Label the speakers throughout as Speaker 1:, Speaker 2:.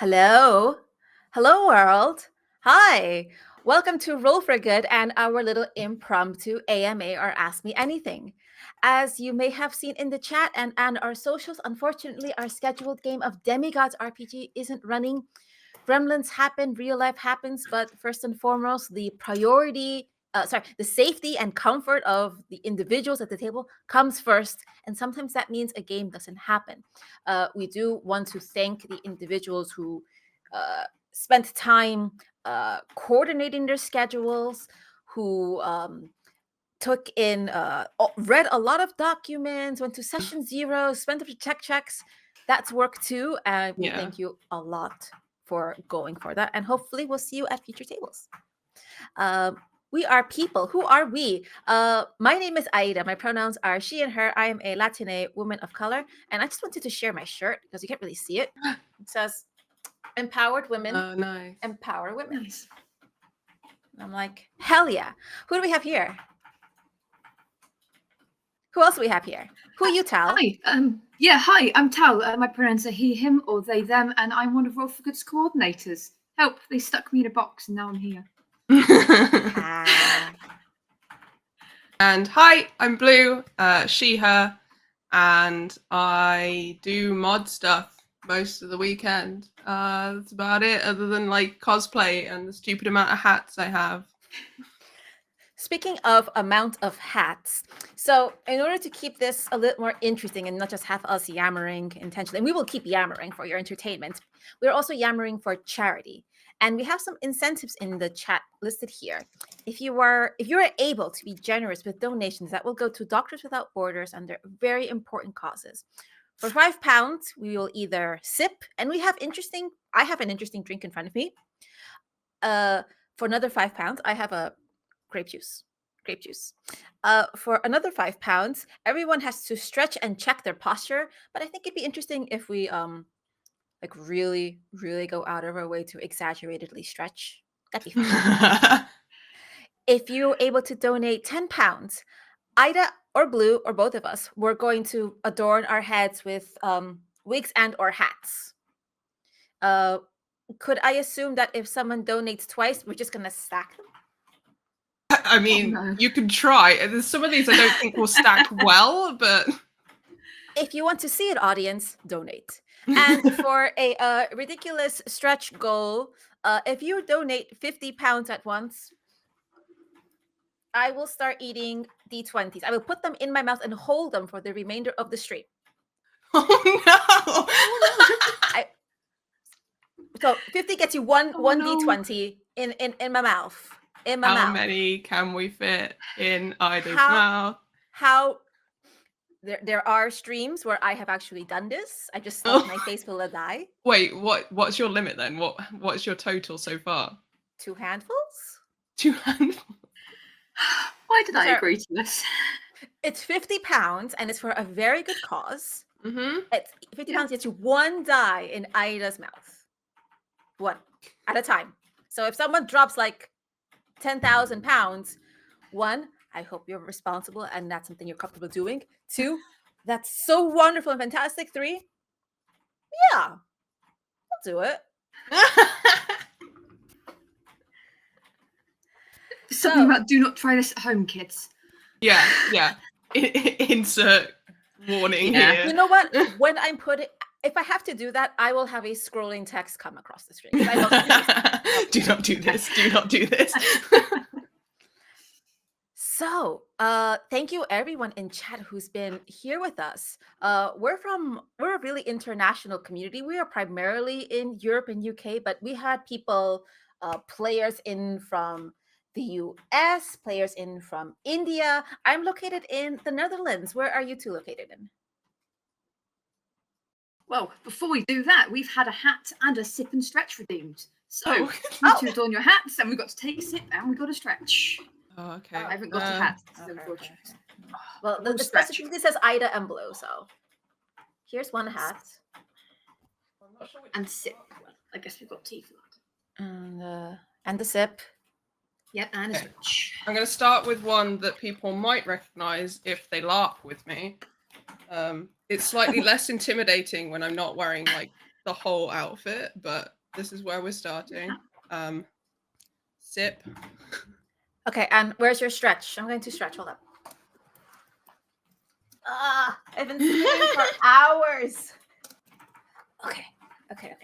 Speaker 1: Hello. Hello, world. Hi. Welcome to Roll for Good and our little impromptu AMA or Ask Me Anything. As you may have seen in the chat and our socials, unfortunately, our scheduled game of Demigods RPG isn't running. Gremlins happen, real life happens, but first and foremost, the safety and comfort of the individuals at the table comes first. And sometimes that means a game doesn't happen. We do want to thank the individuals who spent time coordinating their schedules, who read a lot of documents, went to session 0, spent up to tech checks. That's work too. And we thank you a lot for going for that. And hopefully we'll see you at future tables. We are people. Who are we? My name is Aida. My pronouns are she and her. I am a Latina woman of color. And I just wanted to share my shirt because you can't really see it. It says, empowered women.
Speaker 2: Oh, nice.
Speaker 1: Empower women.
Speaker 2: Nice.
Speaker 1: And I'm like, hell yeah. Who do we have here? Who else do we have here? Who are you, Tal?
Speaker 3: Hi. Hi, I'm Tal. My pronouns are he, him, or they, them, and I'm one of Roll for Good's coordinators. Help, they stuck me in a box and now I'm here.
Speaker 2: And hi, I'm Blue, she, her, and I do mod stuff most of the weekend. That's about it, other than like cosplay and the stupid amount of hats I have.
Speaker 1: Speaking of amount of hats, so in order to keep this a little more interesting and not just have us yammering intentionally, and we will keep yammering for your entertainment, we're also yammering for charity. And we have some incentives in the chat listed here. If you are able to be generous with donations, that will go to Doctors Without Borders under very important causes. For £5, we will either sip, and I have an interesting drink in front of me. For another £5, I have a grape juice. For another £5, everyone has to stretch and check their posture. But I think it'd be interesting if we really, really go out of our way to exaggeratedly stretch. That'd be fun. If you're able to donate £10, Ida or Blue or both of us, we're going to adorn our heads with wigs and or hats. Could I assume that if someone donates twice, we're just gonna stack them?
Speaker 2: I mean, you can try. There's some of these I don't think will stack well, but
Speaker 1: if you want to see it, audience, donate. And for a ridiculous stretch goal, if you donate £50 at once, I will start eating D20s. I will put them in my mouth and hold them for the remainder of the stream.
Speaker 2: Oh no!
Speaker 1: So 50 gets you one D20 in my mouth.
Speaker 2: How many can we fit in Ida's mouth?
Speaker 1: There are streams where I have actually done this. I just stuffed my face full of dye.
Speaker 2: Wait, what's your limit then? What's your total so far?
Speaker 1: 2 handfuls?
Speaker 2: 2 handfuls?
Speaker 3: Why did I agree to this?
Speaker 1: It's £50 and it's for a very good cause.
Speaker 2: Mm-hmm.
Speaker 1: It's £50 gets you 1 dye in Ida's mouth. 1 at a time. So if someone drops like £10,000, 1, I hope you're responsible and that's something you're comfortable doing. 2, that's so wonderful and fantastic. 3, yeah, I'll do it.
Speaker 3: Something about do not try this at home, kids.
Speaker 2: Yeah. Insert warning here.
Speaker 1: You know what? When I'm if I have to do that, I will have a scrolling text come across the screen.
Speaker 2: Do not do this. Do not do this.
Speaker 1: So, thank you everyone in chat who's been here with us. We're a really international community. We are primarily in Europe and UK, but we had people, players in from the US, players in from India. I'm located in the Netherlands. Where are you two located in?
Speaker 3: Well, before we do that, we've had a hat and a sip and stretch redeemed. So, you need to adorn your hats, and we've got to take a sip, and we've got to stretch.
Speaker 2: Oh, okay.
Speaker 3: I haven't got a hat.
Speaker 1: Okay. Well, the specifically says Ida and Blue, so here's one hat.
Speaker 3: And sip. I guess we've got tea for that.
Speaker 1: And the sip.
Speaker 3: Yep, and a stretch.
Speaker 2: I'm going to start with one that people might recognize if they LARP with me. It's slightly less intimidating when I'm not wearing like the whole outfit, but this is where we're starting. Sip.
Speaker 1: Okay, and where's your stretch? I'm going to stretch. Hold up. I've been sitting for hours. Okay.
Speaker 2: Okay, I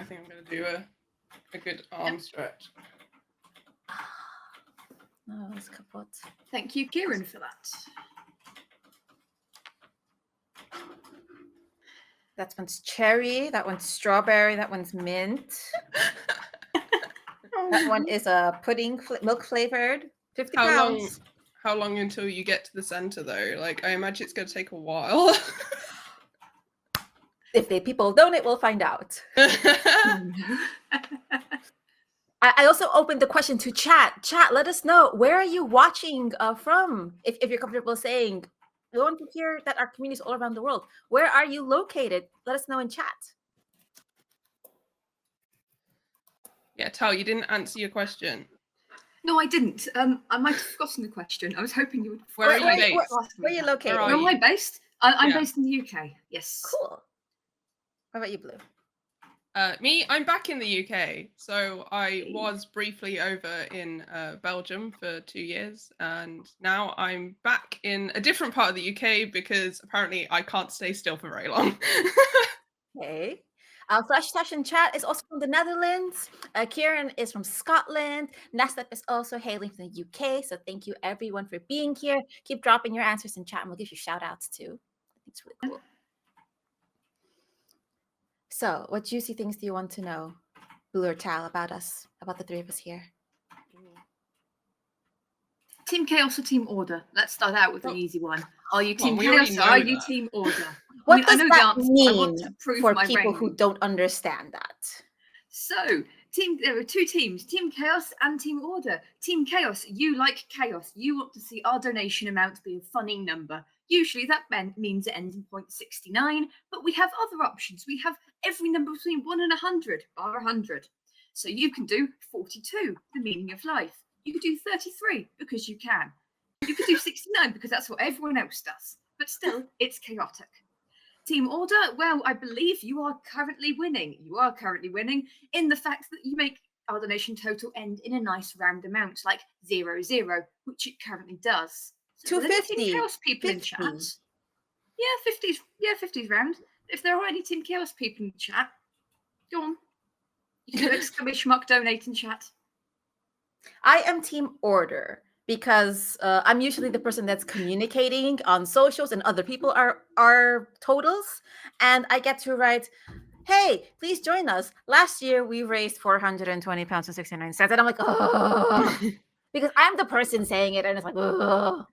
Speaker 2: think I'm gonna do a good arm stretch.
Speaker 1: Oh, it's kaput.
Speaker 3: Thank you, Kieran, for that.
Speaker 1: That one's cherry. That one's strawberry. That one's mint. That one is a pudding, milk flavored. 50 pounds.
Speaker 2: How long until you get to the center though? Like, I imagine it's gonna take a while.
Speaker 1: If people donate, we'll find out. I also opened the question to chat. Chat, let us know, where are you watching from? If you're comfortable saying, we want to hear that our communities all around the world. Where are you located? Let us know in chat.
Speaker 2: Yeah, Tal, you didn't answer your question.
Speaker 3: No, I didn't. I might have forgotten the question. I was hoping you would.
Speaker 2: Where are you based?
Speaker 1: Where are you located?
Speaker 3: Where am I based? I'm based in the UK. Yes.
Speaker 1: Cool. What about you, Blue?
Speaker 2: Me, I'm back in the UK. So I was briefly over in Belgium for 2 years, and now I'm back in a different part of the UK because apparently I can't stay still for very long.
Speaker 1: Okay. Flash Tash in chat is also from the Netherlands. Kieran is from Scotland. Nestep is also hailing from the UK. So thank you everyone for being here. Keep dropping your answers in chat and we'll give you shout outs too. I think it's really cool. So what juicy things do you want to know, Blue or Tal, about us, about the three of us here?
Speaker 3: Team Chaos or Team Order? Let's start out with an easy one. Are you Team
Speaker 2: we
Speaker 3: Chaos or are you
Speaker 2: that.
Speaker 3: Team Order?
Speaker 1: What does
Speaker 3: I know
Speaker 1: that
Speaker 3: the answer.
Speaker 1: mean
Speaker 3: I want to prove
Speaker 1: for
Speaker 3: my
Speaker 1: people
Speaker 3: range.
Speaker 1: who don't understand that?
Speaker 3: So, there are two teams, Team Chaos and Team Order. Team Chaos, you like chaos. You want to see our donation amount be a funny number. Usually that means it ends in 0.69, but we have other options. We have every number between 1 and 100, bar 100. So you can do 42, the meaning of life. You could do 33, because you can. You could do 69, because that's what everyone else does. But still, it's chaotic. Team Order, well, I believe you are currently winning. You are currently winning in the fact that you make our donation total end in a nice round amount, like 00, which it currently does. So
Speaker 1: 250.
Speaker 3: Team Chaos people
Speaker 1: 50.
Speaker 3: in chat. Yeah, 50's round. If there are any Team Chaos people in chat, go on. You can do exclamation mark donate in chat.
Speaker 1: I am Team Order because I'm usually the person that's communicating on socials and other people are totals. And I get to write, hey, please join us. Last year, we raised 420 pounds and 69 cents. And I'm like, oh, because I'm the person saying it. And it's like, oh.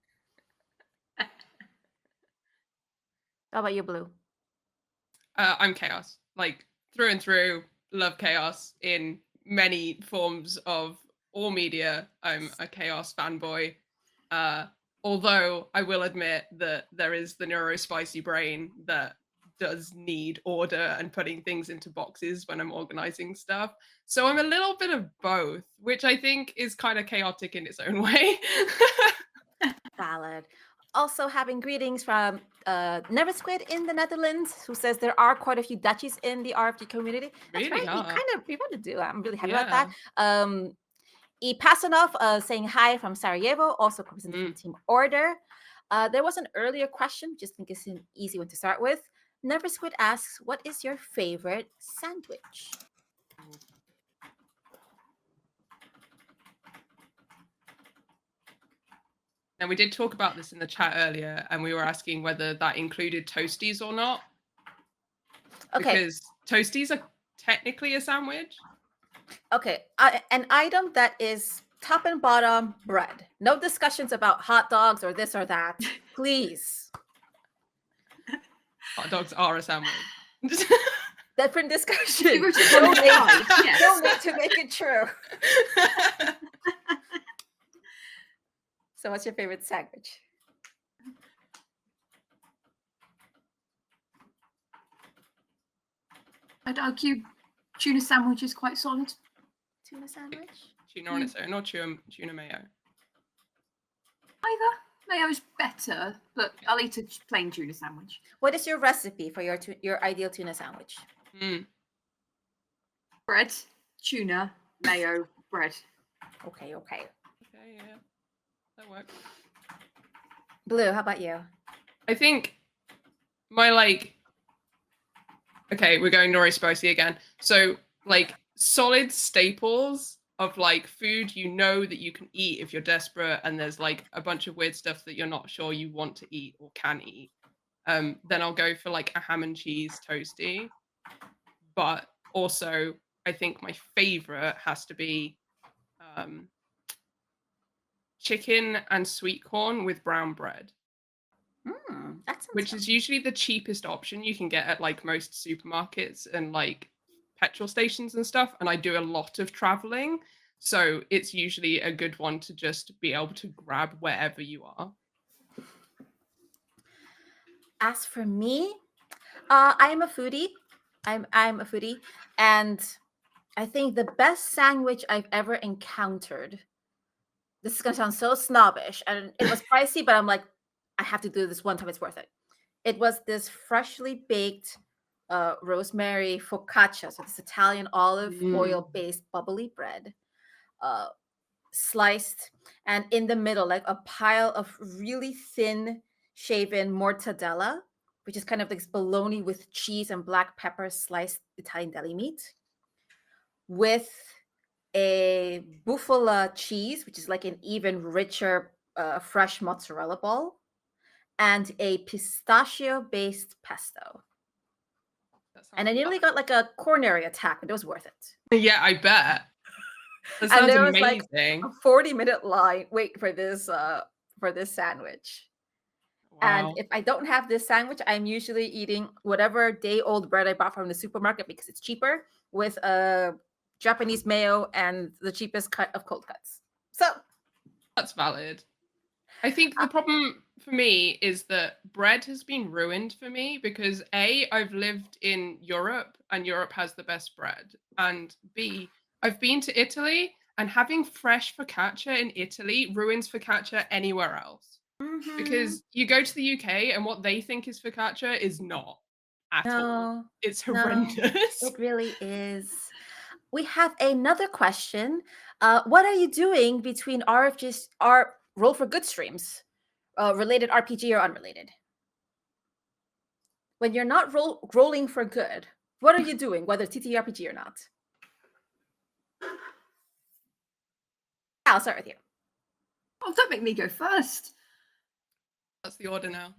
Speaker 1: How about you, Blue?
Speaker 2: I'm chaos, like through and through. Love chaos in many forms of all media. I'm a chaos fanboy. Although I will admit that there is the neurospicy brain that does need order and putting things into boxes when I'm organizing stuff. So I'm a little bit of both, which I think is kind of chaotic in its own way.
Speaker 1: Valid. Also having greetings from Never Squid in the Netherlands, who says there are quite a few duchies in the RFG community. That's
Speaker 2: Really?
Speaker 1: right. We want to do. I'm really happy about that. Pasanov saying hi from Sarajevo, also representing from Team Order. There was an earlier question, just think it's an easy one to start with. Never Squid asks, what is your favorite sandwich?
Speaker 2: Now, we did talk about this in the chat earlier, and we were asking whether that included toasties or not.
Speaker 1: Okay.
Speaker 2: Because toasties are technically a sandwich.
Speaker 1: Okay. An item that is top and bottom bread. No discussions about hot dogs or this or that. Please.
Speaker 2: Hot dogs are a sandwich.
Speaker 1: Different discussion.
Speaker 3: Don't
Speaker 1: need to make it true. So what's your favorite sandwich?
Speaker 3: I'd argue tuna sandwich is quite solid.
Speaker 1: Tuna sandwich?
Speaker 2: Tuna on its own, or tuna mayo?
Speaker 3: Either. Mayo's better, but I'll eat a plain tuna sandwich.
Speaker 1: What is your recipe for your ideal tuna sandwich?
Speaker 2: Mm.
Speaker 3: Bread, tuna, mayo, bread.
Speaker 1: Okay.
Speaker 2: Okay, yeah. That works.
Speaker 1: Blue, how about you?
Speaker 2: I think my okay, we're going Nori spicy again. So solid staples of food that you can eat if you're desperate and there's a bunch of weird stuff that you're not sure you want to eat or can eat. Then I'll go for a ham and cheese toasty. But also I think my favorite has to be chicken and sweet corn with brown bread.
Speaker 1: That sounds
Speaker 2: Which
Speaker 1: fun.
Speaker 2: is usually the cheapest option you can get at most supermarkets and petrol stations and stuff. And I do a lot of traveling, so it's usually a good one to just be able to grab wherever you are.
Speaker 1: As for me, I am a foodie. I'm a foodie, and I think the best sandwich I've ever encountered. This is gonna sound so snobbish, and it was pricey, but I'm like, I have to do this one time. It's worth it. It was this freshly baked rosemary focaccia, so this Italian olive oil based bubbly bread, sliced, and in the middle, like a pile of really thin shaven mortadella, which is kind of like bologna with cheese and black pepper sliced Italian deli meat, with a bufala cheese, which is like an even richer fresh mozzarella ball, and a pistachio based pesto. And I nearly got like a coronary attack, but it was worth it.
Speaker 2: Yeah, I bet. That
Speaker 1: And
Speaker 2: sounds
Speaker 1: there was
Speaker 2: amazing.
Speaker 1: like a 40-minute line wait for this sandwich.
Speaker 2: Wow.
Speaker 1: And if I don't have this sandwich, I'm usually eating whatever day-old bread I bought from the supermarket because it's cheaper, with a Japanese mayo and the cheapest cut of cold cuts. So
Speaker 2: that's valid. I think the problem for me is that bread has been ruined for me because A, I've lived in Europe and Europe has the best bread. And B, I've been to Italy and having fresh focaccia in Italy ruins focaccia anywhere else.
Speaker 1: mhm.
Speaker 2: Because you go to the UK and what they think is focaccia is not at all. It's horrendous.
Speaker 1: It really is. We have another question. What are you doing between RFGs, our Roll for Good streams, related RPG or unrelated? When you're not rolling for good, what are you doing, whether TTRPG or not? I'll start with you.
Speaker 3: Oh, don't make me go first.
Speaker 2: That's the order now.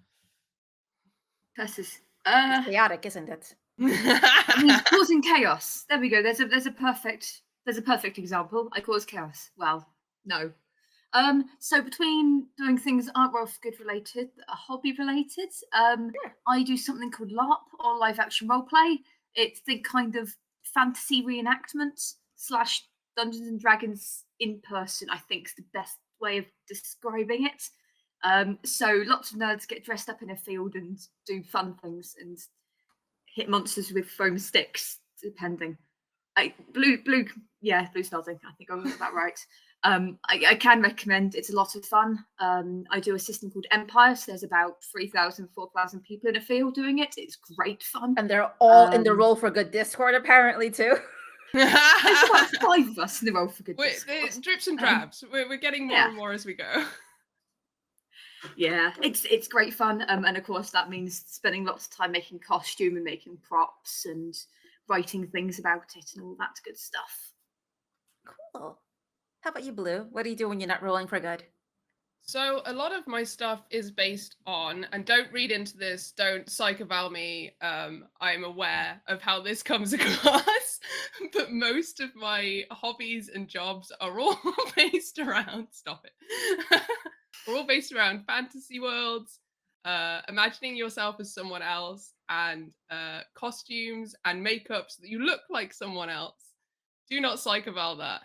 Speaker 3: Curses.
Speaker 1: It's chaotic, isn't it?
Speaker 3: I mean, causing chaos. There we go. There's a perfect example. I cause chaos. Well, no. So between doing things that aren't Roll for Good related, that are hobby related, I do something called LARP, or live action roleplay. It's the kind of fantasy reenactment / Dungeons and Dragons in person, I think is the best way of describing it. So lots of nerds get dressed up in a field and do fun things and hit monsters with foam sticks, depending. Blue's nodding. I think I got that right. I can recommend. It's a lot of fun. I do a system called Empire, so there's about 3,000, 4,000 people in a field doing it. It's great fun.
Speaker 1: And they're all in the Roll for Good Discord, apparently, too.
Speaker 3: There's about 5 of us in the Roll for Good Discord.
Speaker 2: It's drips and drabs. We're getting more and more as we go.
Speaker 3: Yeah, it's great fun, and of course that means spending lots of time making costume and making props and writing things about it and all that good stuff.
Speaker 1: Cool. How about you, Blue? What do you do when you're not rolling for good?
Speaker 2: So a lot of my stuff is based on, and don't read into this, don't psychoval me, I'm aware of how this comes across, but most of my hobbies and jobs are all based around, stop it, we're all based around fantasy worlds, imagining yourself as someone else, and costumes and makeup so that you look like someone else. Do not psychoval that.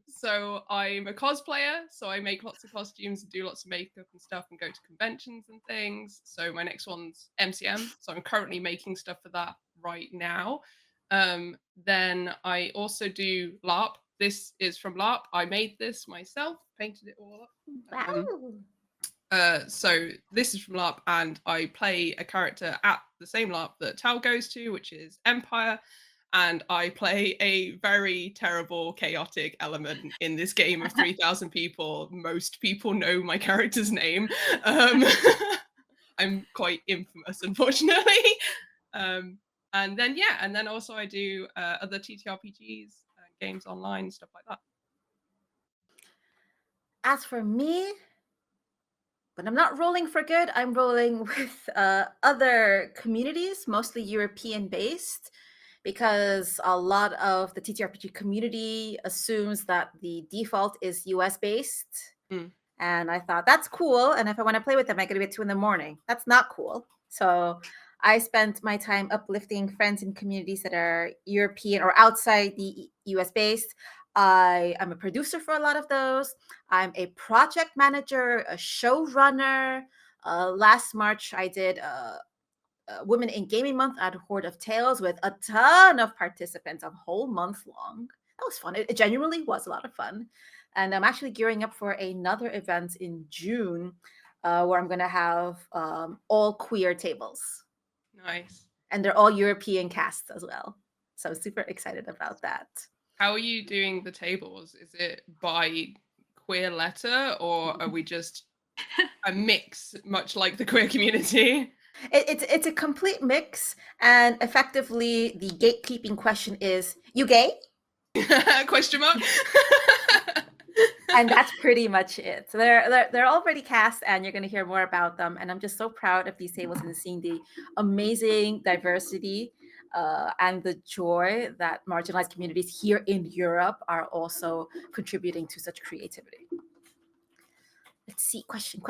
Speaker 2: So I'm a cosplayer, so I make lots of costumes and do lots of makeup and stuff and go to conventions and things. So my next one's MCM, so I'm currently making stuff for that right now. Then I also do LARP. This is from LARP. I made this myself, painted it all up.
Speaker 1: Wow.
Speaker 2: So this is from LARP, and I play a character at the same LARP that Tal goes to, which is Empire. And I play a very terrible, chaotic element in this game of 3,000 people. Most people know my character's name. I'm quite infamous, unfortunately. And then also I do other TTRPGs, games online, stuff like that.
Speaker 1: As for me, when I'm not rolling for good, I'm rolling with other communities, mostly European based, because a lot of the TTRPG community assumes that the default is US based.
Speaker 2: Mm.
Speaker 1: And I thought that's cool. And if I want to play with them, I got to be at 2 a.m. That's not cool. So I spent my time uplifting friends in communities that are European or outside the US based. I am a producer for a lot of those. I'm a project manager, a showrunner. Last March, I did Women in Gaming Month at Horde of Tales with a ton of participants, a whole month long. That was fun. It genuinely was a lot of fun. And I'm actually gearing up for another event in June where I'm going to have all queer tables.
Speaker 2: Nice.
Speaker 1: And they're all European casts as well. So super excited about that.
Speaker 2: How are you doing the tables? Is it by queer letter, or are we just a mix, much like the queer community?
Speaker 1: It's a complete mix, and effectively the gatekeeping question is, you gay?
Speaker 2: Question mark.
Speaker 1: And that's pretty much it. So they're already cast, and you're going to hear more about them. And I'm just so proud of these tables and seeing the amazing diversity and the joy that marginalized communities here in Europe are also contributing to such creativity. Let's see, question.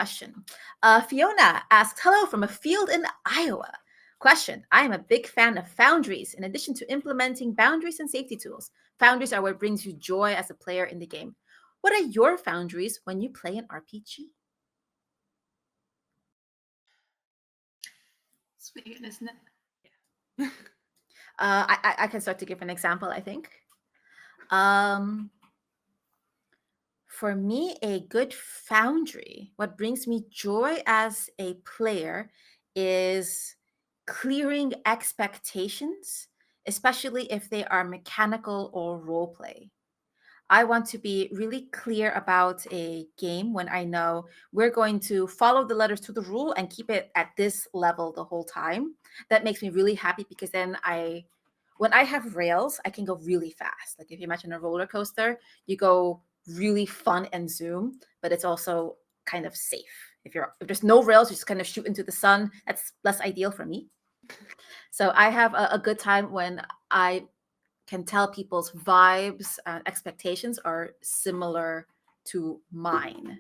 Speaker 1: Fiona asked, hello from a field in Iowa. Question, I am a big fan of Foundries. In addition to implementing boundaries and safety tools, Foundries are what brings you joy as a player in the game. What are your Foundries when you play an RPG?
Speaker 3: Sweet, isn't it?
Speaker 2: Yeah.
Speaker 1: I can start to give an example, I think. For me, a good Foundry, what brings me joy as a player is clearing expectations, especially if they are mechanical or role play. I want to be really clear about a game when I know we're going to follow the letters to the rule and keep it at this level the whole time. That makes me really happy because then when I have rails, I can go really fast. Like if you imagine a roller coaster, you go really fun and zoom, but it's also kind of safe. If there's no rails, you just kind of shoot into the sun. That's less ideal for me. So I have a good time when I can tell people's vibes and expectations are similar to mine.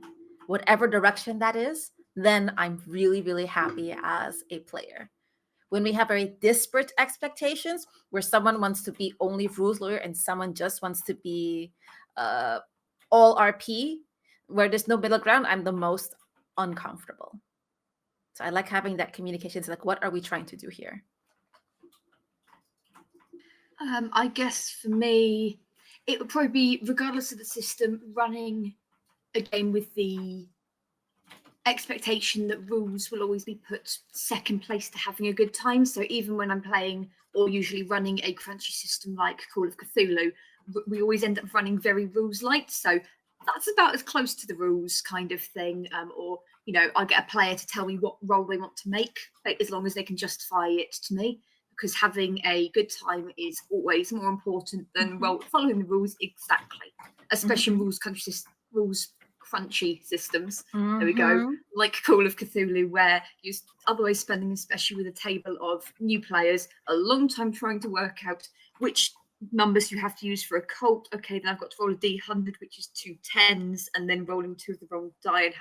Speaker 1: Whatever direction that is, then I'm really, really happy as a player. When we have very disparate expectations, where someone wants to be only rules lawyer and someone just wants to be all RP, where there's no middle ground, I'm the most uncomfortable. So I like having that communication. It's like, what are we trying to do here?
Speaker 3: I guess for me, it would probably be, regardless of the system, running a game with the expectation that rules will always be put second place to having a good time. So even when I'm playing or usually running a crunchy system like Call of Cthulhu, we always end up running very rules light. So that's about as close to the rules kind of thing. Or, I get a player to tell me what role they want to make, as long as they can justify it to me. Because having a good time is always more important than following the rules exactly, especially in rules crunchy systems. There we go. Like Call of Cthulhu, where you're otherwise spending, especially with a table of new players, a long time trying to work out which numbers you have to use for a cult. Okay, then I've got to roll a D100, which is 2 10s, and then rolling 2 of the wrong die. And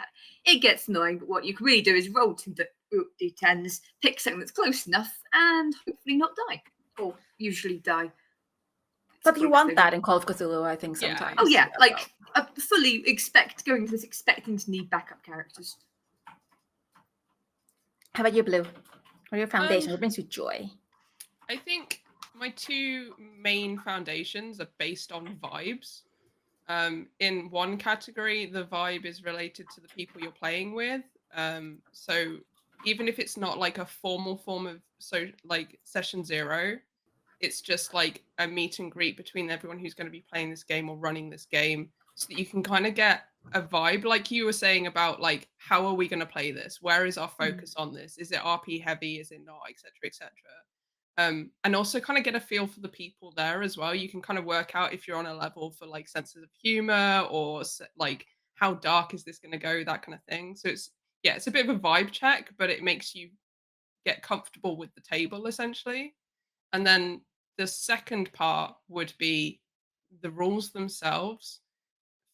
Speaker 3: it gets annoying, but what you can really do is roll 2 D10s, pick something that's close enough, and hopefully not die, or usually die.
Speaker 1: But you want that in Call of Cthulhu, I think,
Speaker 2: Yeah.
Speaker 1: sometimes.
Speaker 3: Oh yeah, like I fully going to this expecting to need backup characters.
Speaker 1: How about you, Blue? What are your foundations? What brings you joy?
Speaker 2: I think my 2 main foundations are based on vibes. In one category, the vibe is related to the people you're playing with. So even if it's not like a formal form of so like session 0, it's just like a meet and greet between everyone who's going to be playing this game or running this game, so that you can kind of get a vibe, like you were saying, about like, how are we going to play this? Where is our focus on this? Is it RP heavy? Is it not? Etc. Etc. And also kind of get a feel for the people there as well. You can kind of work out if you're on a level for like senses of humor, or like how dark is this going to go, that kind of thing. So it's a bit of a vibe check, but it makes you get comfortable with the table essentially. And then the second part would be the rules themselves.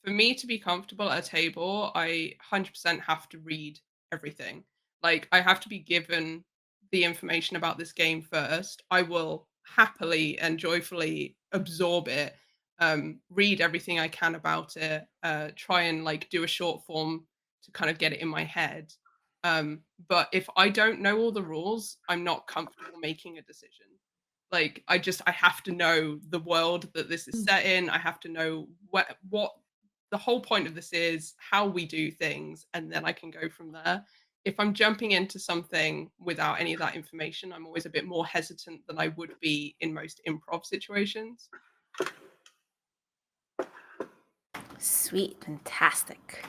Speaker 2: For me to be comfortable at a table, I 100% have to read everything. Like, I have to be given the information about this game first. I will happily and joyfully absorb it, read everything I can about it, try and like do a short form to kind of get it in my head. But if I don't know all the rules, I'm not comfortable making a decision. Like, I have to know the world that this is set in. I have to know what the whole point of this is, how we do things, and then I can go from there. If I'm jumping into something without any of that information, I'm always a bit more hesitant than I would be in most improv situations.
Speaker 1: Sweet, fantastic.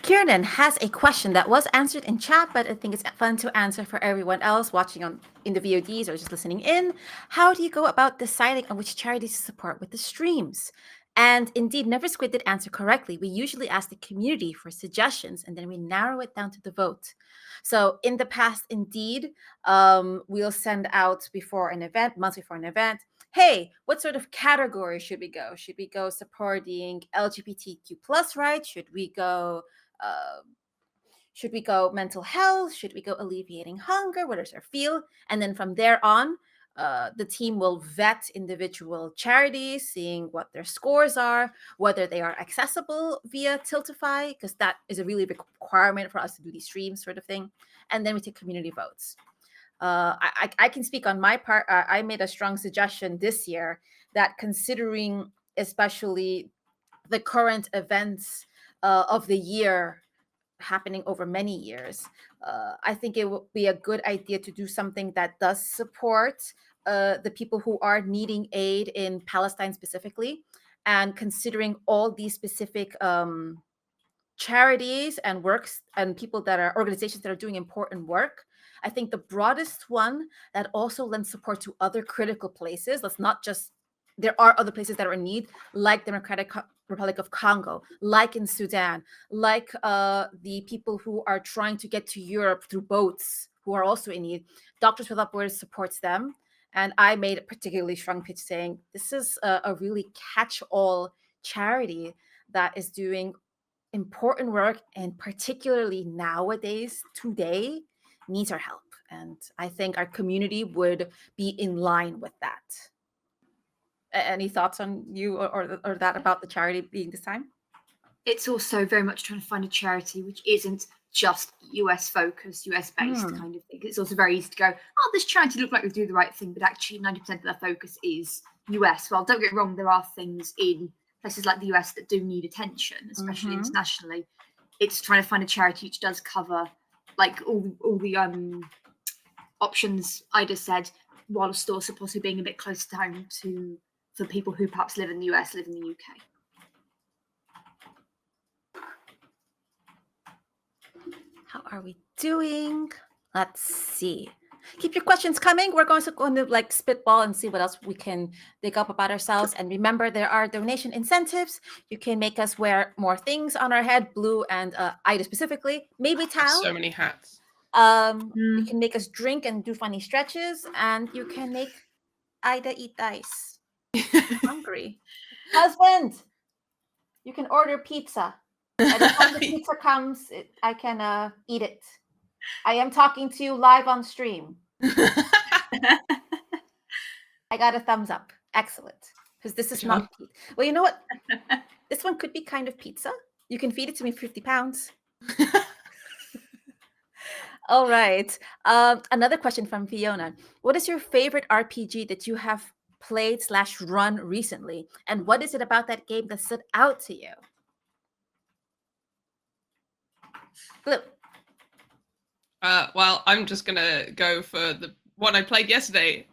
Speaker 1: Kiernan has a question that was answered in chat, but I think it's fun to answer for everyone else watching in the VODs or just listening in. How do you go about deciding on which charities to support with the streams? And indeed, Never Squid did answer correctly. We usually ask the community for suggestions, and then we narrow it down to the vote. So in the past, indeed, we'll send out before an event, months before an event, hey, what sort of category should we go? Should we go supporting LGBTQ plus rights? Should we go mental health? Should we go alleviating hunger? What is our feel? And then from there on, the team will vet individual charities, seeing what their scores are, whether they are accessible via Tiltify, because that is a really big requirement for us to do these streams, sort of thing. And then we take community votes. I can speak on my part. I made a strong suggestion this year that, considering especially the current events of the year happening over many years, I think it would be a good idea to do something that does support the people who are needing aid in Palestine specifically. And considering all these specific charities and works and people that are organizations that are doing important work, I think the broadest one that also lends support to other critical places, let's not just, there are other places that are in need, like Democratic Republic of Congo, like in Sudan, like the people who are trying to get to Europe through boats, who are also in need. Doctors Without Borders supports them. And I made a particularly strong pitch saying, this is a really catch-all charity that is doing important work, and particularly nowadays, today, needs our help. And I think our community would be in line with that. Any thoughts on you or that about the charity being this time?
Speaker 3: It's also very much trying to find a charity which isn't just US focused, US based kind of thing. It's also very easy to go, oh, this charity look like they do the right thing, but actually 90% of their focus is US. Well, don't get wrong, there are things in places like the US that do need attention, especially internationally. It's trying to find a charity which does cover like all the options Ida said, whilst also possibly being a bit closer to home for people who perhaps live in the US, live in the UK.
Speaker 1: How are we doing? Let's see. Keep your questions coming. We're going to like spitball and see what else we can dig up about ourselves. And remember, there are donation incentives. You can make us wear more things on our head, Blue and Ida specifically. Maybe Tao.
Speaker 2: So many hats.
Speaker 1: You can make us drink and do funny stretches, and you can make Ida eat dice. I'm hungry. Husband, you can order pizza. By the time the pizza comes, I can eat it. I am talking to you live on stream. I got a thumbs up. Excellent. Because this is not pizza. Well, you know what? This one could be kind of pizza. You can feed it to me for 50 pounds. All right. Another question from Fiona. What is your favorite RPG that you have played / run recently? And what is it about that game that stood out to you? Blue.
Speaker 2: Well, I'm just gonna go for the one I played yesterday.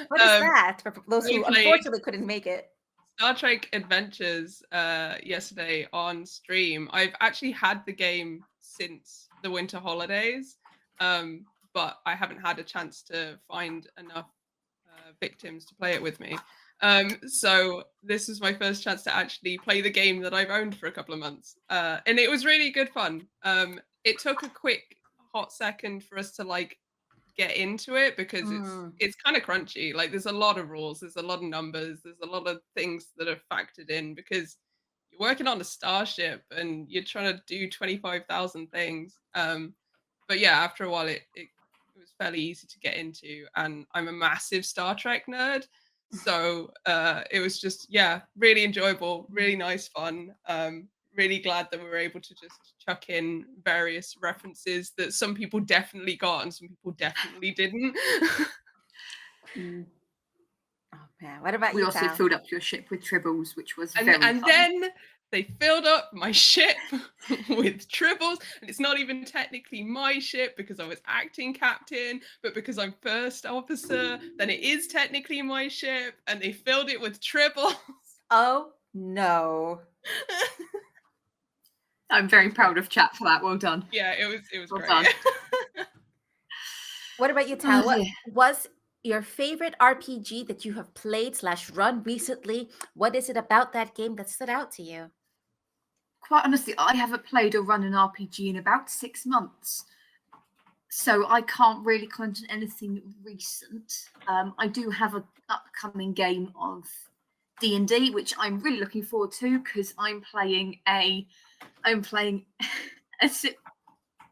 Speaker 1: What is that for those
Speaker 2: we
Speaker 1: who
Speaker 2: played
Speaker 1: unfortunately couldn't make it?
Speaker 2: Star Trek Adventures yesterday on stream. I've actually had the game since the winter holidays, but I haven't had a chance to find enough victims to play it with me. So this was my first chance to actually play the game that I've owned for a couple of months, and it was really good fun. It took a quick hot second for us to like get into it because it's kind of crunchy. Like there's a lot of rules, there's a lot of numbers, there's a lot of things that are factored in because you're working on a starship and you're trying to do 25,000 things. But yeah, after a while it was fairly easy to get into, and I'm a massive Star Trek nerd. So it was just, yeah, really enjoyable, really nice fun. Really glad that we were able to just chuck in various references that some people definitely got and some people definitely didn't.
Speaker 1: Oh man, what about
Speaker 3: We
Speaker 1: you,
Speaker 3: also
Speaker 1: Tal?
Speaker 3: filled up your ship with tribbles, which was
Speaker 2: and
Speaker 3: very
Speaker 2: and
Speaker 3: fun.
Speaker 2: then they filled up my ship with tribbles, and it's not even technically my ship because I was acting captain, but because I'm first officer, then it is technically my ship, and they filled it with tribbles.
Speaker 1: Oh no.
Speaker 3: I'm very proud of chat for that. Well done.
Speaker 2: Yeah, it was
Speaker 3: Well
Speaker 2: great.
Speaker 3: done.
Speaker 1: What about you, Tal?
Speaker 3: Oh,
Speaker 1: What
Speaker 3: dear.
Speaker 1: was your favorite RPG that you have played / run recently? What is it about that game that stood out to you?
Speaker 3: Quite honestly, I haven't played or run an RPG in about 6 months. So I can't really comment on anything recent. I do have an upcoming game of D&D, which I'm really looking forward to because I'm playing a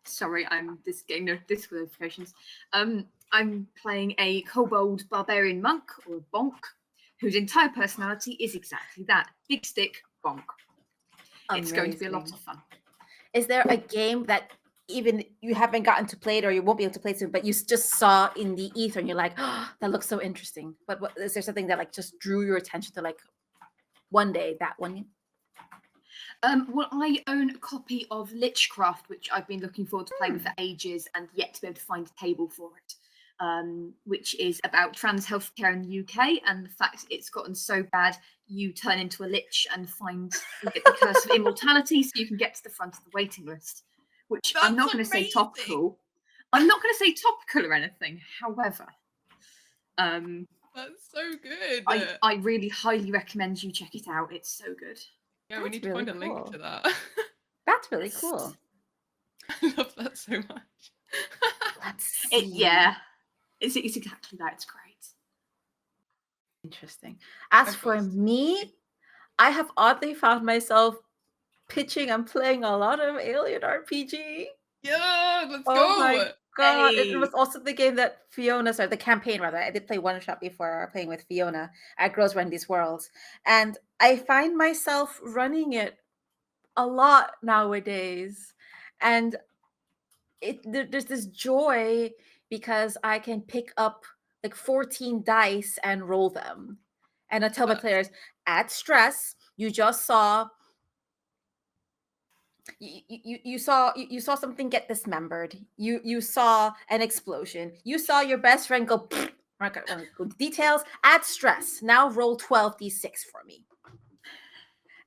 Speaker 3: sorry, I'm just getting notifications. I'm playing a kobold barbarian monk, or bonk, whose entire personality is exactly that: big stick, bonk. It's going to be a lot
Speaker 1: Amazing.
Speaker 3: of fun.
Speaker 1: Is there a game that even you haven't gotten to play it or you won't be able to play soon, but you just saw in the ether and you're like, oh, that looks so interesting? But what, is there something that like just drew your attention to like one day that one?
Speaker 3: Well, I own a copy of Lichcraft, which I've been looking forward to playing for ages and yet to be able to find a table for it. Which is about trans healthcare in the UK and the fact it's gotten so bad you turn into a lich and you get the curse of immortality, so you can get to the front of the waiting list. Which I'm not going to say topical. I'm not going to say topical or anything. However,
Speaker 2: That's so good.
Speaker 3: I really highly recommend you check it out. It's so good.
Speaker 2: Yeah, we
Speaker 1: That's
Speaker 2: need to
Speaker 1: really
Speaker 2: find a link
Speaker 1: cool.
Speaker 2: to that.
Speaker 1: That's really cool.
Speaker 2: I love that so much.
Speaker 1: Let's see.
Speaker 3: Yeah, it's exactly that. It's great.
Speaker 1: Interesting. As
Speaker 2: I've
Speaker 1: for
Speaker 2: got-
Speaker 1: me, I have oddly found myself pitching and playing a lot of Alien RPG.
Speaker 2: Yeah, let's
Speaker 1: Oh
Speaker 2: go.
Speaker 1: my god! It
Speaker 3: Hey.
Speaker 1: was also the game that Fiona started, the campaign rather. I did play one shot before playing with Fiona at Girls Run These Worlds, and I find myself running it a lot nowadays, and there's this joy because I can pick up like 14 dice and roll them, and I tell my players, add stress. You just saw you saw something get dismembered. You saw an explosion. You saw your best friend go. I'm not gonna go into details. Add stress. Now roll 12d6 for me.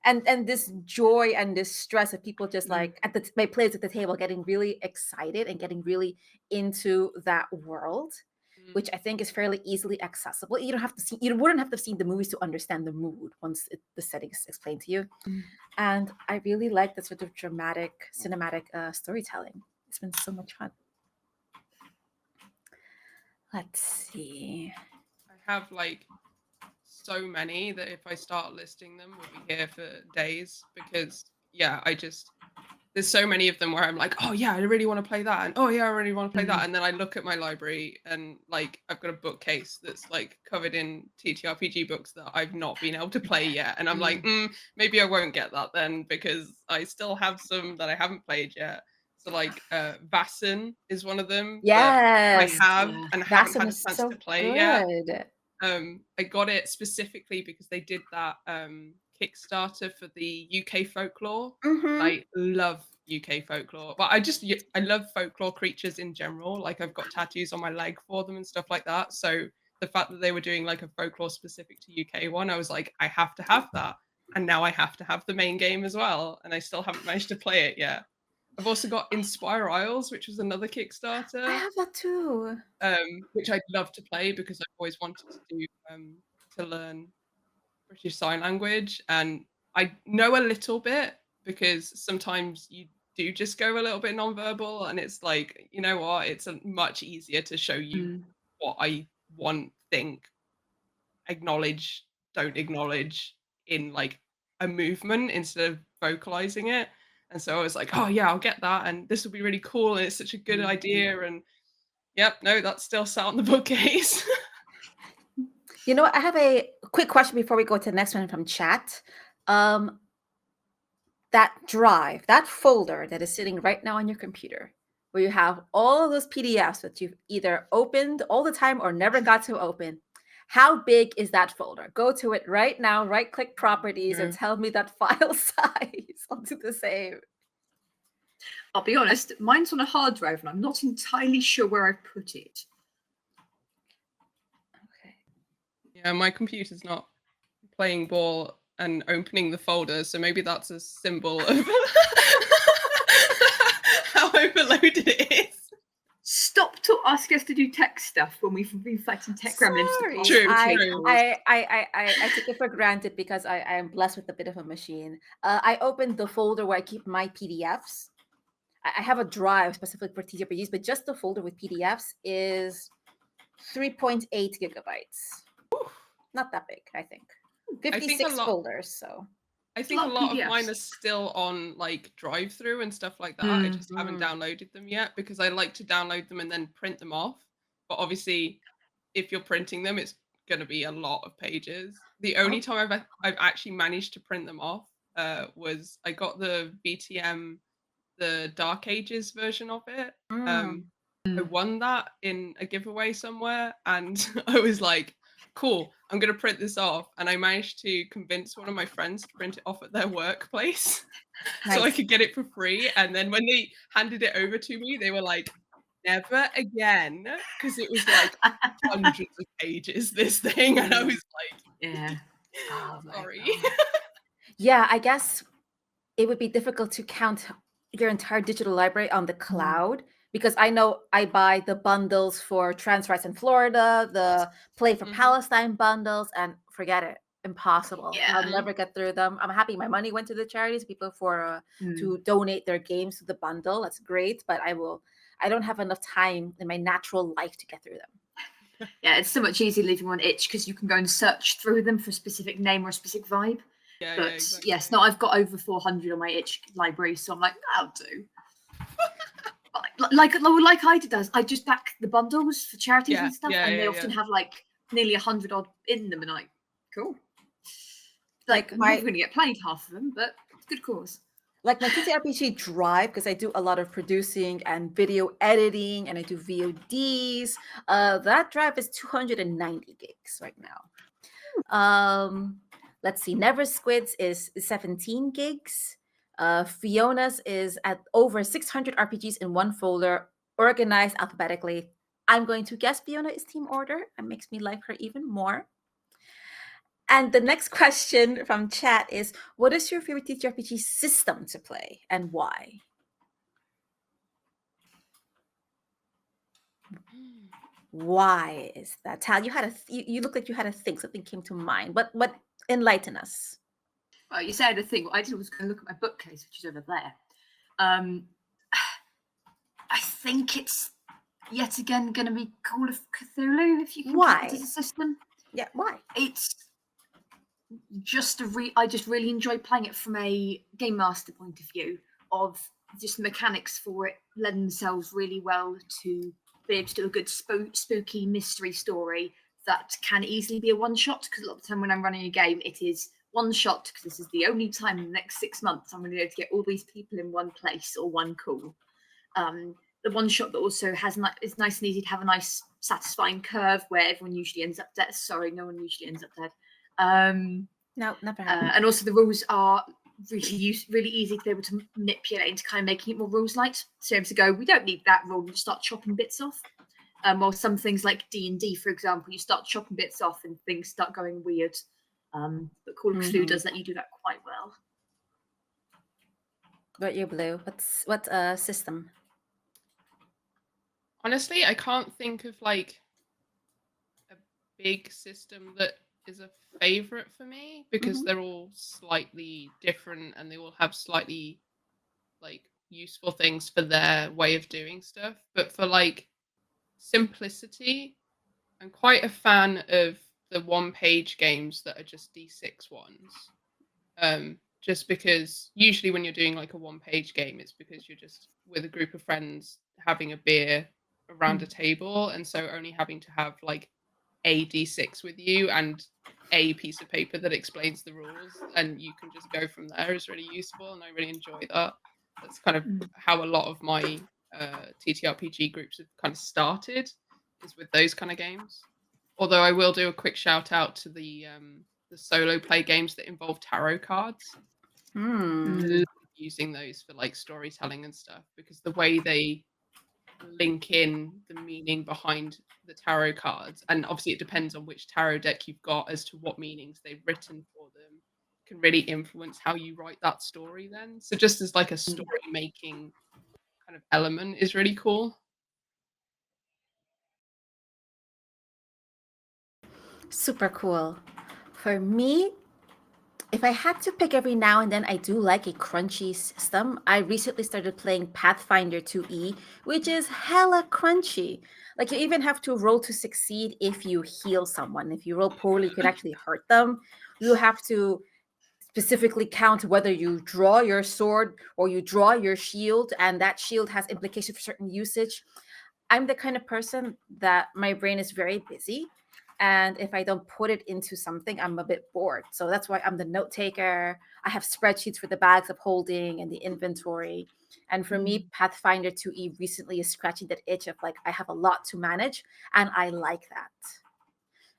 Speaker 1: And this joy and this stress of people just like at my players at the table getting really excited and getting really into that world, which I think is fairly easily accessible. You wouldn't have to see the movies to understand the mood once the settings explained to you. And I really like that sort of dramatic, cinematic storytelling. It's been so much fun. Let's see.
Speaker 2: I have like so many that if I start listing them, we'll be here for days because yeah, there's so many of them where I'm like, oh yeah, I really want to play that, and oh yeah, I really want to play that, and then I look at my library and like I've got a bookcase that's like covered in TTRPG books that I've not been able to play yet, and I'm like, maybe I won't get that then because I still have some that I haven't played yet. So like Vaesen is one of them that
Speaker 1: Yes,
Speaker 2: I have and haven't
Speaker 1: Vaesen
Speaker 2: had a
Speaker 1: is
Speaker 2: chance
Speaker 1: so
Speaker 2: to play yet.
Speaker 1: good.
Speaker 2: I got it specifically because they did that Kickstarter for the UK folklore.
Speaker 1: Mhm.
Speaker 2: I love UK folklore. But I love folklore creatures in general. Like I've got tattoos on my leg for them and stuff like that. So the fact that they were doing like a folklore specific to UK one, I was like, I have to have that. And now I have to have the main game as well. And I still haven't managed to play it yet. I've also got Inspire Isles, which was another
Speaker 1: I
Speaker 2: Kickstarter,
Speaker 1: have that too.
Speaker 2: which I'd love to play because I've always wanted to do to learn British Sign Language, and I know a little bit because sometimes you do just go a little bit nonverbal, and it's like, you know what, it's much easier to show you what I want, think, acknowledge, don't acknowledge in like a movement instead of vocalizing it. And so I was like, oh yeah, I'll get that, and this will be really cool, and it's such a good idea. And yep, no, that's still sat on the bookcase.
Speaker 1: You know what? I have a quick question before we go to the next one from chat. That drive, that folder that is sitting right now on your computer, where you have all of those PDFs that you've either opened all the time or never got to open. How big is that folder? Go to it right now, right-click properties, and tell me that file size. I'll do the same.
Speaker 3: I'll be honest, mine's on a hard drive and I'm not entirely sure where I've put it.
Speaker 1: Okay.
Speaker 2: Yeah, my computer's not playing ball and opening the folder, so maybe that's a symbol of how overloaded it is.
Speaker 3: Stop to ask us to do tech stuff when we've been fighting tech gremlins.
Speaker 1: Sorry.
Speaker 2: True.
Speaker 1: I take it for granted because I am blessed with a bit of a machine. I opened the folder where I keep my PDFs. I have a drive specifically for ttrpgs, but just the folder with PDFs is 3.8 gigabytes. Not that big, I think. 56 folders, so.
Speaker 2: I think a lot of mine are still on like drive through and stuff like that. I just haven't downloaded them yet because I like to download them and then print them off. But obviously, if you're printing them, it's going to be a lot of pages. The only time I've actually managed to print them off was I got the BTM, the Dark Ages version of it. I won that in a giveaway somewhere, and I was like, cool, I'm going to print this off. And I managed to convince one of my friends to print it off at their workplace so I could get it for free. And then when they handed it over to me, they were like, never again, because it was like hundreds of pages, this thing. And I was like,
Speaker 3: yeah,
Speaker 2: sorry.
Speaker 1: Yeah, I guess it would be difficult to count your entire digital library on the cloud. Because I know I buy the bundles for Trans Rights in Florida, the Play for Palestine bundles, and forget it, impossible.
Speaker 3: Yeah.
Speaker 1: I'll never get through them. I'm happy my money went to the charities, people for to donate their games to the bundle. That's great, but I don't have enough time in my natural life to get through them.
Speaker 3: Yeah, it's so much easier leaving one itch because you can go and search through them for a specific name or a specific vibe.
Speaker 2: Yeah,
Speaker 3: but
Speaker 2: exactly.
Speaker 3: yes, no, I've got over 400 on my itch library, so I'm like, that'll do. Like Aida does, I just back the bundles for charities and stuff, and they often have like nearly 100 odd in them, and like, cool. Like, I'm never going to get played half of them, but it's a good cause.
Speaker 1: Like my ttrpg drive, because I do a lot of producing and video editing, and I do VODs. That drive is 290 gigs right now. Let's see, Never Squids is 17 gigs. Fiona's is at over 600 RPGs in one folder, organized alphabetically. I'm going to guess Fiona is team order. It makes me like her even more. And the next question from chat is, what is your favorite TTRPG system to play and why? Why is that? Tal, you had you look like you had a thing. Something came to mind. But enlighten us.
Speaker 3: Well, you said a thing. What I did was go and look at my bookcase, which is over there. I think it's yet again going to be Call of Cthulhu. If you can get it as a system.
Speaker 1: Yeah, why?
Speaker 3: It's just I just really enjoy playing it from a game master point of view. Of just the mechanics for it lend themselves really well to be able to do a good spooky mystery story that can easily be a one shot. Because a lot of the time when I'm running a game, it is one shot because this is the only time in the next 6 months I'm going to be able to get all these people in one place or one call. The one shot that also has it's nice and easy to have a nice satisfying curve where everyone usually ends up dead. Sorry, no one usually ends up dead.
Speaker 1: No, never.
Speaker 3: And also the rules are really easy to be able to manipulate into kind of making it more rules light. So able to go, we don't need that rule, and start chopping bits off. Or some things like D&D, for example, you start chopping bits off and things start going weird. But Call of Cthulhu does let you do that quite well.
Speaker 1: What you Blue? What system?
Speaker 2: Honestly, I can't think of like a big system that is a favorite for me because they're all slightly different and they all have slightly like useful things for their way of doing stuff. But for like simplicity, I'm quite a fan of the one-page games that are just D6 ones. Just because usually when you're doing like a one-page game, it's because you're just with a group of friends having a beer around a table, and so only having to have like a D6 with you and a piece of paper that explains the rules, and you can just go from there is really useful, and I really enjoy that. That's kind of how a lot of my TTRPG groups have kind of started, is with those kind of games. Although I will do a quick shout out to the solo play games that involve tarot cards. Love using those for like storytelling and stuff, because the way they link in the meaning behind the tarot cards, and obviously it depends on which tarot deck you've got as to what meanings they've written for them, can really influence how you write that story then. So just as like a story making kind of element is really cool.
Speaker 1: Super cool. For me, if I had to pick every now and then, I do like a crunchy system. I recently started playing Pathfinder 2E, which is hella crunchy. Like you even have to roll to succeed if you heal someone. If you roll poorly, you could actually hurt them. You have to specifically count whether you draw your sword or you draw your shield, and that shield has implications for certain usage. I'm the kind of person that my brain is very busy. And if I don't put it into something, I'm a bit bored. So that's why I'm the note taker. I have spreadsheets for the bags of holding and the inventory. And for me, Pathfinder 2E recently is scratching that itch of like, I have a lot to manage, and I like that.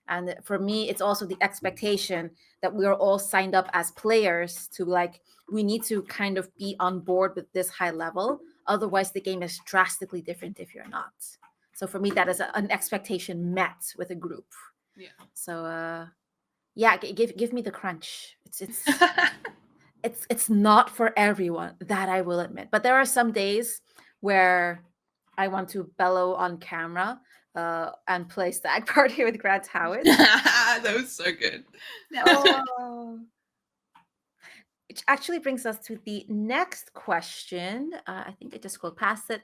Speaker 1: And for me, it's also the expectation that we are all signed up as players to like, we need to kind of be on board with this high level. Otherwise, the game is drastically different if you're not. So for me, that is an expectation met with a group.
Speaker 2: Yeah.
Speaker 1: So yeah, give me the crunch. It's not for everyone, that I will admit. But there are some days where I want to bellow on camera and play Stag Party with Grant Howard.
Speaker 2: That was so good.
Speaker 1: Oh. Which actually brings us to the next question. I think I just scrolled past it.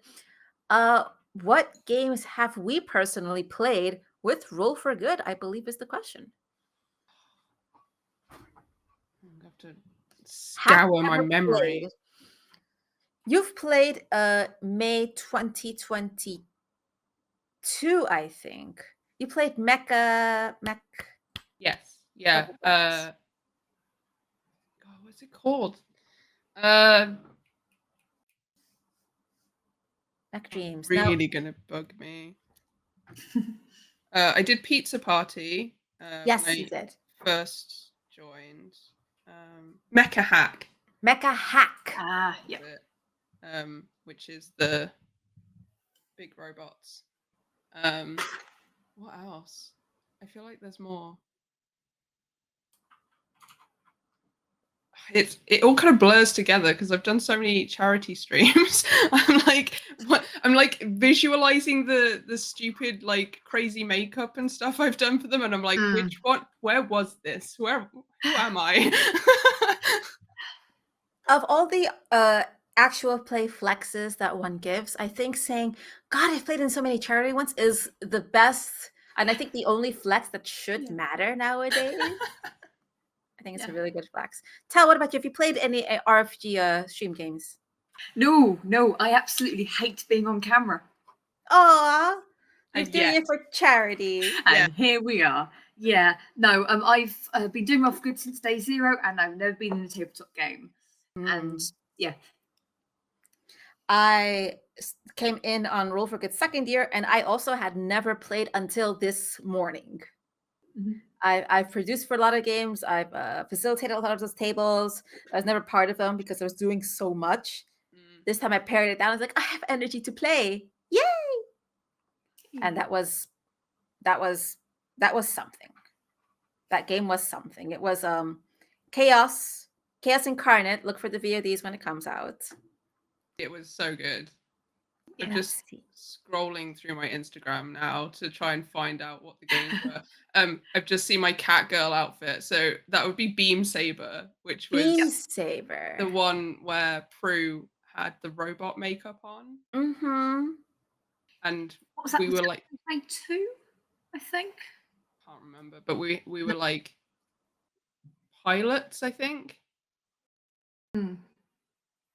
Speaker 1: What games have we personally played with Roll for Good, I believe is the question.
Speaker 2: I have to scour my
Speaker 1: ever
Speaker 2: memory.
Speaker 1: played? You've played May 2022, I think. You played Mecha.
Speaker 2: Yes. Yeah.
Speaker 1: What?
Speaker 2: God, what's it called?
Speaker 1: Mech Dreams.
Speaker 2: Really gonna bug me. I did Pizza Party.
Speaker 1: Yes,
Speaker 2: when
Speaker 1: you
Speaker 2: I
Speaker 1: did.
Speaker 2: first joined. Mecha Hack.
Speaker 1: Mecha Hack.
Speaker 3: Yeah.
Speaker 2: Which is the big robots. What else? I feel like there's more. It all kind of blurs together because I've done so many charity streams. I'm like visualizing the stupid like crazy makeup and stuff I've done for them, and I'm like, which one? Where was this? Who am I?
Speaker 1: Of all the actual play flexes that one gives, I think saying, God, I've played in so many charity ones is the best. And I think the only flex that should matter nowadays. I think it's a really good flex. Tal, what about you? Have you played any RFG stream games?
Speaker 3: No, I absolutely hate being on camera.
Speaker 1: Aw, you're
Speaker 2: And
Speaker 1: doing it for charity.
Speaker 3: And here we are. Yeah, no, I've been doing Roll for Good since day zero, and I've never been in a tabletop game. And yeah.
Speaker 1: I came in on Roll for Good second year, and I also had never played until this morning. I've produced for a lot of games. I've facilitated a lot of those tables. I was never part of them because I was doing so much. This time I pared it down. I was like, I have energy to play. Yay! And that was something. That game was something. It was Chaos Incarnate. Look for the VODs when it comes out.
Speaker 2: It was so good. I'm
Speaker 1: Yeah,
Speaker 2: just
Speaker 1: see.
Speaker 2: scrolling through my Instagram now to try and find out what the games were. I've just seen my cat girl outfit, so that would be Beam Saber, which was
Speaker 1: Beam Saber.
Speaker 2: the one where Prue had the robot makeup on,
Speaker 1: Mm-hmm.
Speaker 2: and
Speaker 3: What was that?
Speaker 2: we
Speaker 3: Was
Speaker 2: were
Speaker 3: that
Speaker 2: like,
Speaker 3: Play 2, I think.
Speaker 2: can't remember, but we were like pilots, I think,
Speaker 3: Mm.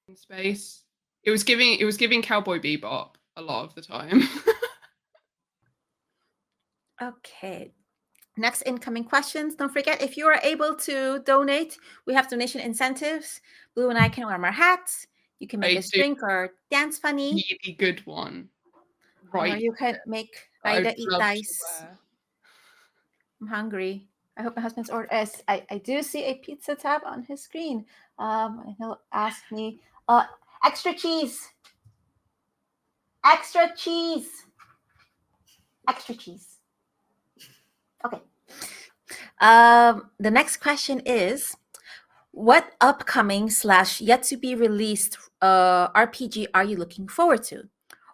Speaker 2: in space. It was giving Cowboy Bebop a lot of the time.
Speaker 1: Okay. Next incoming questions. Don't forget, if you are able to donate, we have donation incentives. Blue and I can wear our hats. You can make
Speaker 2: I
Speaker 1: us
Speaker 2: do
Speaker 1: drink or dance funny.
Speaker 2: really good one.
Speaker 1: Or
Speaker 2: Right.
Speaker 1: you can make
Speaker 2: I'd
Speaker 1: Aida eat
Speaker 2: love to
Speaker 1: dice.
Speaker 2: wear.
Speaker 1: I'm hungry. I hope my husband's order is. I do see a pizza tab on his screen. And he'll ask me, extra cheese. Extra cheese. Extra cheese. Okay. The next question is, what upcoming / yet to be released RPG are you looking forward to?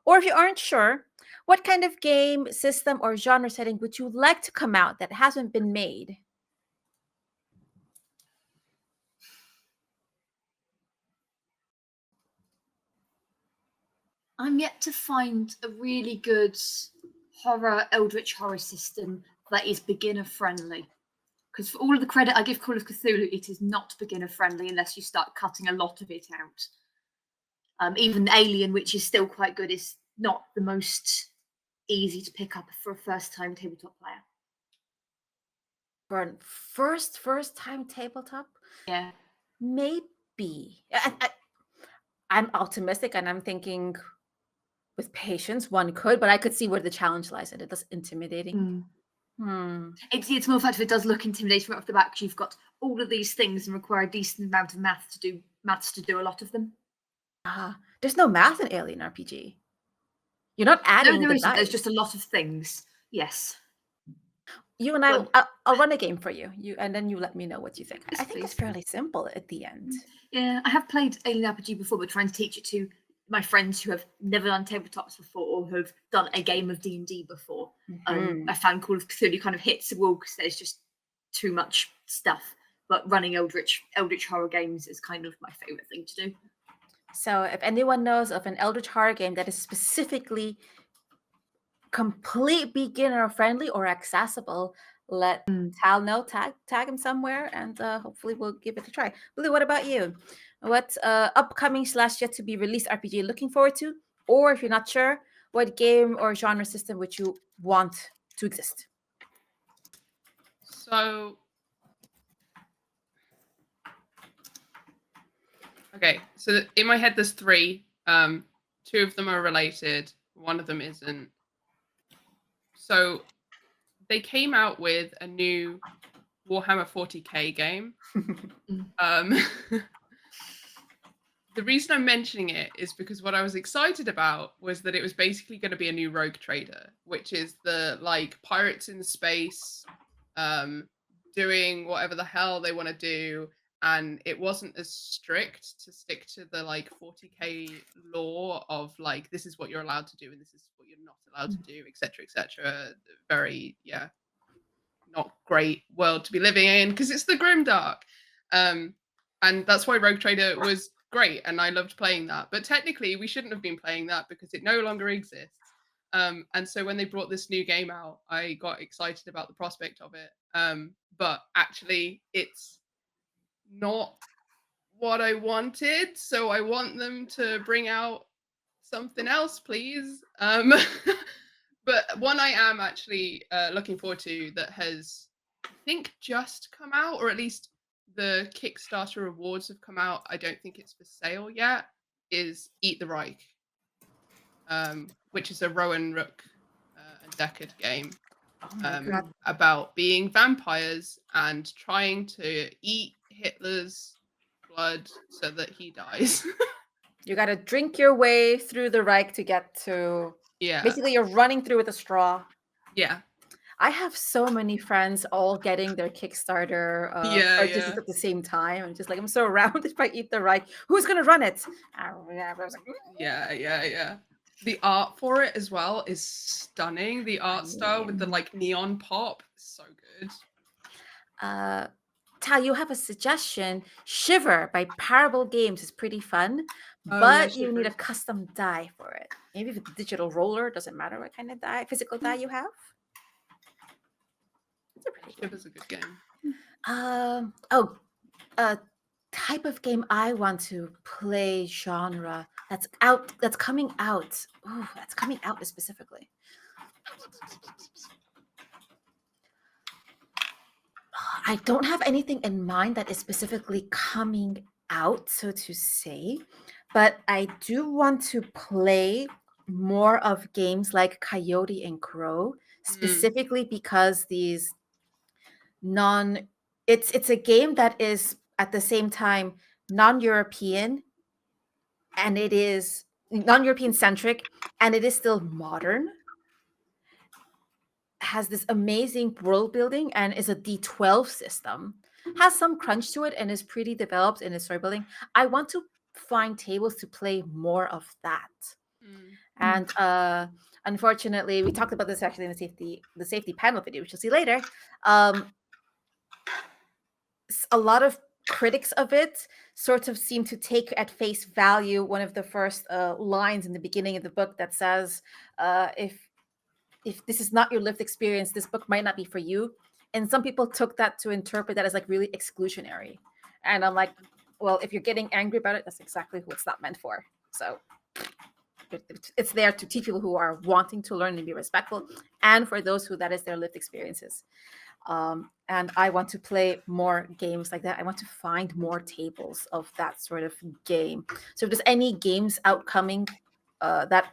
Speaker 1: Or if you aren't sure, what kind of game, system, or genre setting would you like to come out that hasn't been made?
Speaker 3: I'm yet to find a really good eldritch horror system that is beginner friendly. Because for all of the credit I give Call of Cthulhu, it is not beginner friendly unless you start cutting a lot of it out. Even Alien, which is still quite good, is not the most easy to pick up for a first-time tabletop player.
Speaker 1: For a first time tabletop?
Speaker 3: Yeah.
Speaker 1: Maybe. I'm optimistic and I'm thinking with patience one could, but I could see where the challenge lies and it is intimidating.
Speaker 3: It's more fact if it does look intimidating right off the bat because you've got all of these things and require a decent amount of maths to do a lot of them.
Speaker 1: There's no math in Alien RPG. You're not adding
Speaker 3: No, there
Speaker 1: the
Speaker 3: isn't.
Speaker 1: dice.
Speaker 3: There's just a lot of things. Yes.
Speaker 1: You and I,
Speaker 3: Well-
Speaker 1: I'll run a game for you. And then you let me know what you think.
Speaker 3: Yes,
Speaker 1: I think it's
Speaker 3: please.
Speaker 1: fairly simple at the end.
Speaker 3: Yeah, I have played Alien RPG before, but trying to teach it to my friends who have never done tabletops before or have done a game of D&D before. I found Call of Cthulhu kind of hits the wall because there's just too much stuff. But running Eldritch horror games is kind of my favorite thing to do.
Speaker 1: So if anyone knows of an Eldritch horror game that is specifically complete beginner friendly or accessible, let Tal know, tag him somewhere, and hopefully we'll give it a try. Blue, what about you? What upcoming / yet to be released RPG you're looking forward to? Or if you're not sure, what game or genre system would you want to exist?
Speaker 2: So, okay, so in my head there's 3. 2 of them are related, one of them isn't. So they came out with a new Warhammer 40k game. The reason I'm mentioning it is because what I was excited about was that it was basically going to be a new Rogue Trader, which is the like pirates in space, doing whatever the hell they want to do, and it wasn't as strict to stick to the like 40k law of like this is what you're allowed to do and this is what you're not allowed to do, etc., etc. Very not great world to be living in because it's the grimdark, and that's why Rogue Trader was great and I loved playing that, but technically we shouldn't have been playing that because it no longer exists. And so when they brought this new game out, I got excited about the prospect of it, but actually it's not what I wanted, so I want them to bring out something else, please. But one I am actually looking forward to that has, I think, just come out, or at least the Kickstarter rewards have come out. I don't think it's for sale yet. Is Eat the Reich, which is a Rowan Rook and Deckard game.
Speaker 1: Oh my God.
Speaker 2: about being vampires and trying to eat Hitler's blood so that he dies.
Speaker 1: You got to drink your way through the Reich to get to.
Speaker 2: Yeah.
Speaker 1: Basically, you're running through with a straw.
Speaker 2: Yeah.
Speaker 1: I have so many friends all getting their Kickstarter purchases at the same time. I'm just like, I'm so around if I eat the Reich. Who's going to run it? I was like,
Speaker 2: Yeah. The art for it as well is stunning. The art style with the like neon pop is so good.
Speaker 1: Tal, you have a suggestion. Shiver by Parable Games is pretty fun,
Speaker 2: Oh,
Speaker 1: but
Speaker 2: yeah,
Speaker 1: you need a
Speaker 2: Shiver.
Speaker 1: custom die for it. Maybe with the digital roller, doesn't matter what kind of die, physical die you have. It's a pretty good.
Speaker 2: Shiver's a good game.
Speaker 1: Type of game I want to play, genre that's out, that's coming out. Oh, that's coming out specifically. I don't have anything in mind that is specifically coming out, so to say, but I do want to play more of games like Coyote and Crow, specifically because these it's a game that is at the same time non-European, and it is non-European centric, and it is still modern, has this amazing world building, and is a D12 system, has some crunch to it, and is pretty developed in its story building. I want to find tables to play more of that. And unfortunately, we talked about this actually in the safety panel video, which you'll see later. A lot of critics of it sort of seem to take at face value one of the first lines in the beginning of the book that says, if this is not your lived experience, this book might not be for you. And some people took that to interpret that as like really exclusionary. And I'm like, well, if you're getting angry about it, that's exactly who it's not meant for. So it's there to teach people who are wanting to learn and be respectful, and for those who that is their lived experiences. And I want to play more games like that. I want to find more tables of that sort of game. So if there's any games outcoming that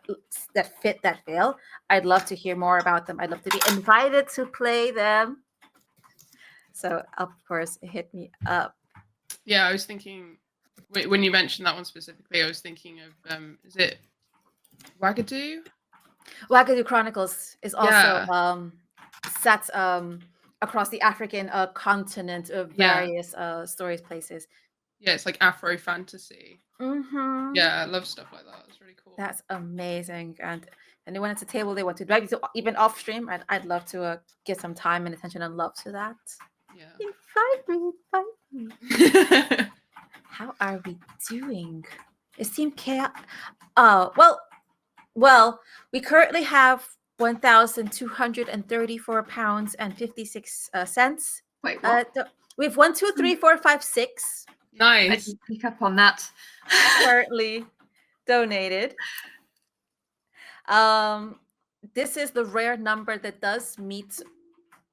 Speaker 1: fit that bill, I'd love to hear more about them. I'd love to be invited to play them. So of course, hit me up.
Speaker 2: Yeah, I was thinking when you mentioned that one specifically, I was thinking of is it Wagadoo?
Speaker 1: Wagadoo Chronicles is also set across the African continent of various stories places.
Speaker 2: Yeah, it's like Afro fantasy.
Speaker 1: Mm-hmm.
Speaker 2: Yeah, I love stuff like that. It's really cool.
Speaker 1: That's amazing. And anyone at the table they want to drag you to, even off stream, I'd love to give some time and attention and love to that.
Speaker 2: Yeah.
Speaker 1: Invite me. How are we doing? Is Team Chaos? Well, we currently have £1,234 and 56 cents.
Speaker 3: Wait, what?
Speaker 1: We have 1, 2, 3, 4, 5, 6.
Speaker 3: I
Speaker 2: Nice.
Speaker 3: didn't pick up on that.
Speaker 1: Currently donated. This is the rare number that does meet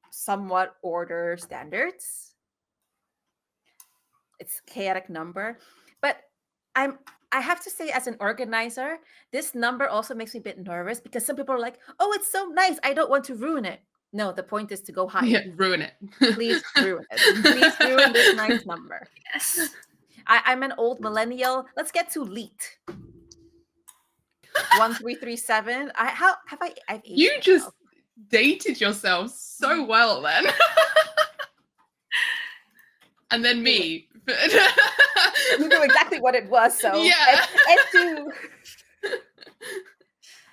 Speaker 1: somewhat order standards. It's a chaotic number, but I have to say, as an organizer, this number also makes me a bit nervous because some people are like, "Oh, it's so nice. I don't want to ruin it." No, the point is to go higher.
Speaker 2: Yeah, ruin it.
Speaker 1: Please ruin it. Please ruin this nice number.
Speaker 3: Yes.
Speaker 1: I'm an old millennial. Let's get to leet. 1337. I've aged
Speaker 2: You
Speaker 1: myself.
Speaker 2: just dated yourself so well then. And then me.
Speaker 1: You knew exactly what it was, so
Speaker 2: yeah.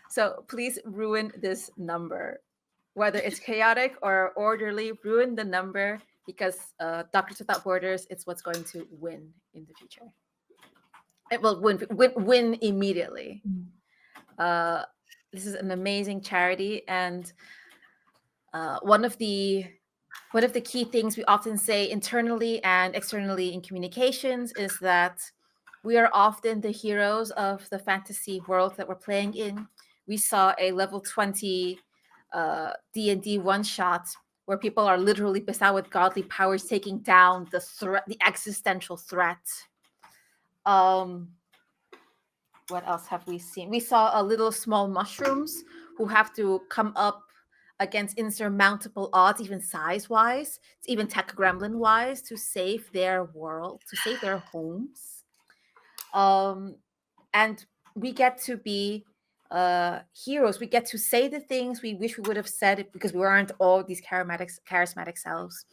Speaker 1: So please ruin this number, whether it's chaotic or orderly. Ruin the number, because Doctors Without Borders, it's what's going to win in the future. It will win immediately. This is an amazing charity, and one of the key things we often say internally and externally in communications is that we are often the heroes of the fantasy world that we're playing in. We saw a level 20 D&D one-shot where people are literally bestowed with godly powers, taking down the existential threat. What else have we seen? We saw a little small mushrooms who have to come up against insurmountable odds, even size-wise, even tech gremlin-wise, to save their world, to save their homes. And we get to be heroes. We get to say the things we wish we would have said because we aren't all these charismatic selves.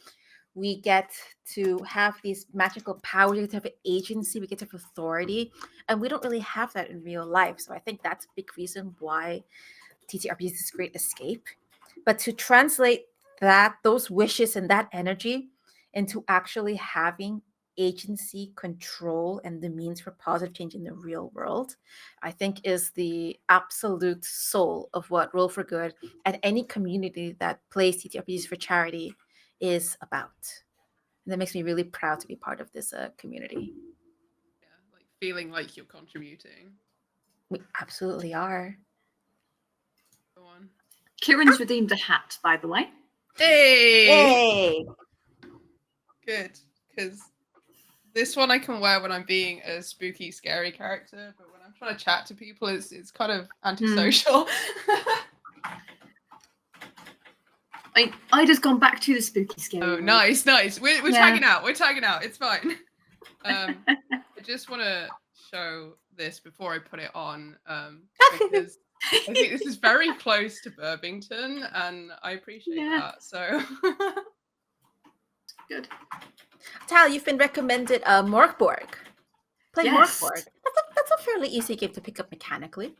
Speaker 1: We get to have these magical powers. We get to have agency. We get to have authority, and we don't really have that in real life. So I think that's a big reason why TTRPG is this great escape. But to translate those wishes and that energy into actually having agency, control, and the means for positive change in the real world, I think is the absolute soul of what Roll for Good and any community that plays TTRPGs for charity is about. And that makes me really proud to be part of this community.
Speaker 2: Yeah, like feeling like you're contributing.
Speaker 1: We absolutely are.
Speaker 2: Go on.
Speaker 3: Kieran's redeemed a hat, by the way.
Speaker 2: Hey!
Speaker 1: Yay!
Speaker 2: Good, because this one I can wear when I'm being a spooky, scary character, but when I'm trying to chat to people, it's kind of antisocial.
Speaker 3: Ida's gone back to the spooky, scary.
Speaker 2: Oh,
Speaker 3: mode.
Speaker 2: nice. We're
Speaker 3: Yeah.
Speaker 2: tagging out. We're tagging out. It's fine. I just want to show this before I put it on, because I think this is very close to Burbington, and I appreciate that. So
Speaker 3: Good.
Speaker 1: Tal, you've been recommended Morkborg. Play
Speaker 3: Yes.
Speaker 1: Morkborg. That's a fairly easy game to pick up mechanically.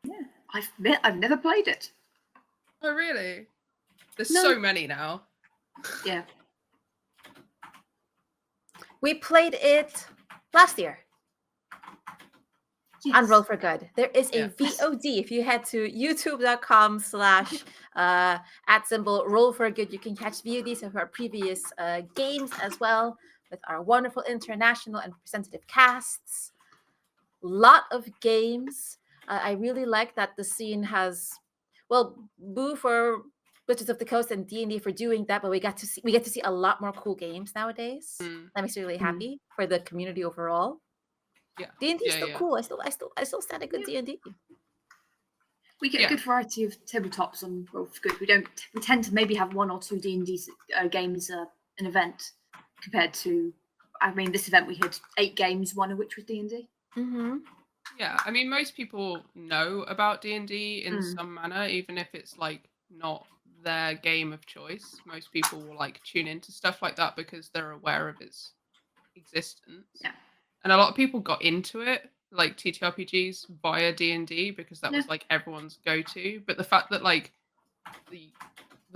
Speaker 3: Yeah, I've never played it.
Speaker 2: Oh, really? There's
Speaker 3: No.
Speaker 2: so many now.
Speaker 3: Yeah.
Speaker 1: We played it last year on Roll for Good. There is a VOD. If you head to youtube.com/@Roll for Good, you can catch VODs of our previous games as well, with our wonderful international and representative casts. Lot of games. I really like that the scene has, well, boo for Witches of the Coast and D&D for doing that, but we get to see a lot more cool games nowadays. That makes me really happy for the community overall.
Speaker 2: Yeah.
Speaker 1: D&D is still cool. I still stand a good D&D.
Speaker 3: We get a good variety of tabletops on Roll for Good. We tend to maybe have one or two D&D games an event, compared to, I mean, this event we had 8 games, one of which was D&D.
Speaker 1: Mm-hmm.
Speaker 2: Yeah, I mean, most people know about D&D in some manner, even if it's like not their game of choice. Most people will like tune into stuff like that because they're aware of its existence.
Speaker 3: Yeah.
Speaker 2: And a lot of people got into it, like TTRPGs, via D&D because that was like everyone's go-to. But the fact that like the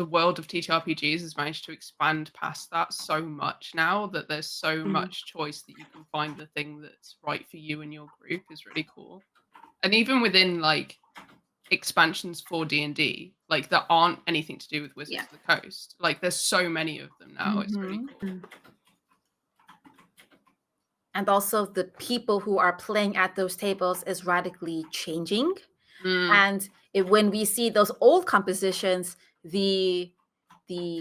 Speaker 2: world of TTRPGs has managed to expand past that so much now that there's so much choice that you can find the thing that's right for you and your group is really cool. And even within like expansions for D&D, like that aren't anything to do with Wizards of the Coast, like there's so many of them now. It's really cool.
Speaker 1: And also the people who are playing at those tables is radically changing. And when we see those old compositions, the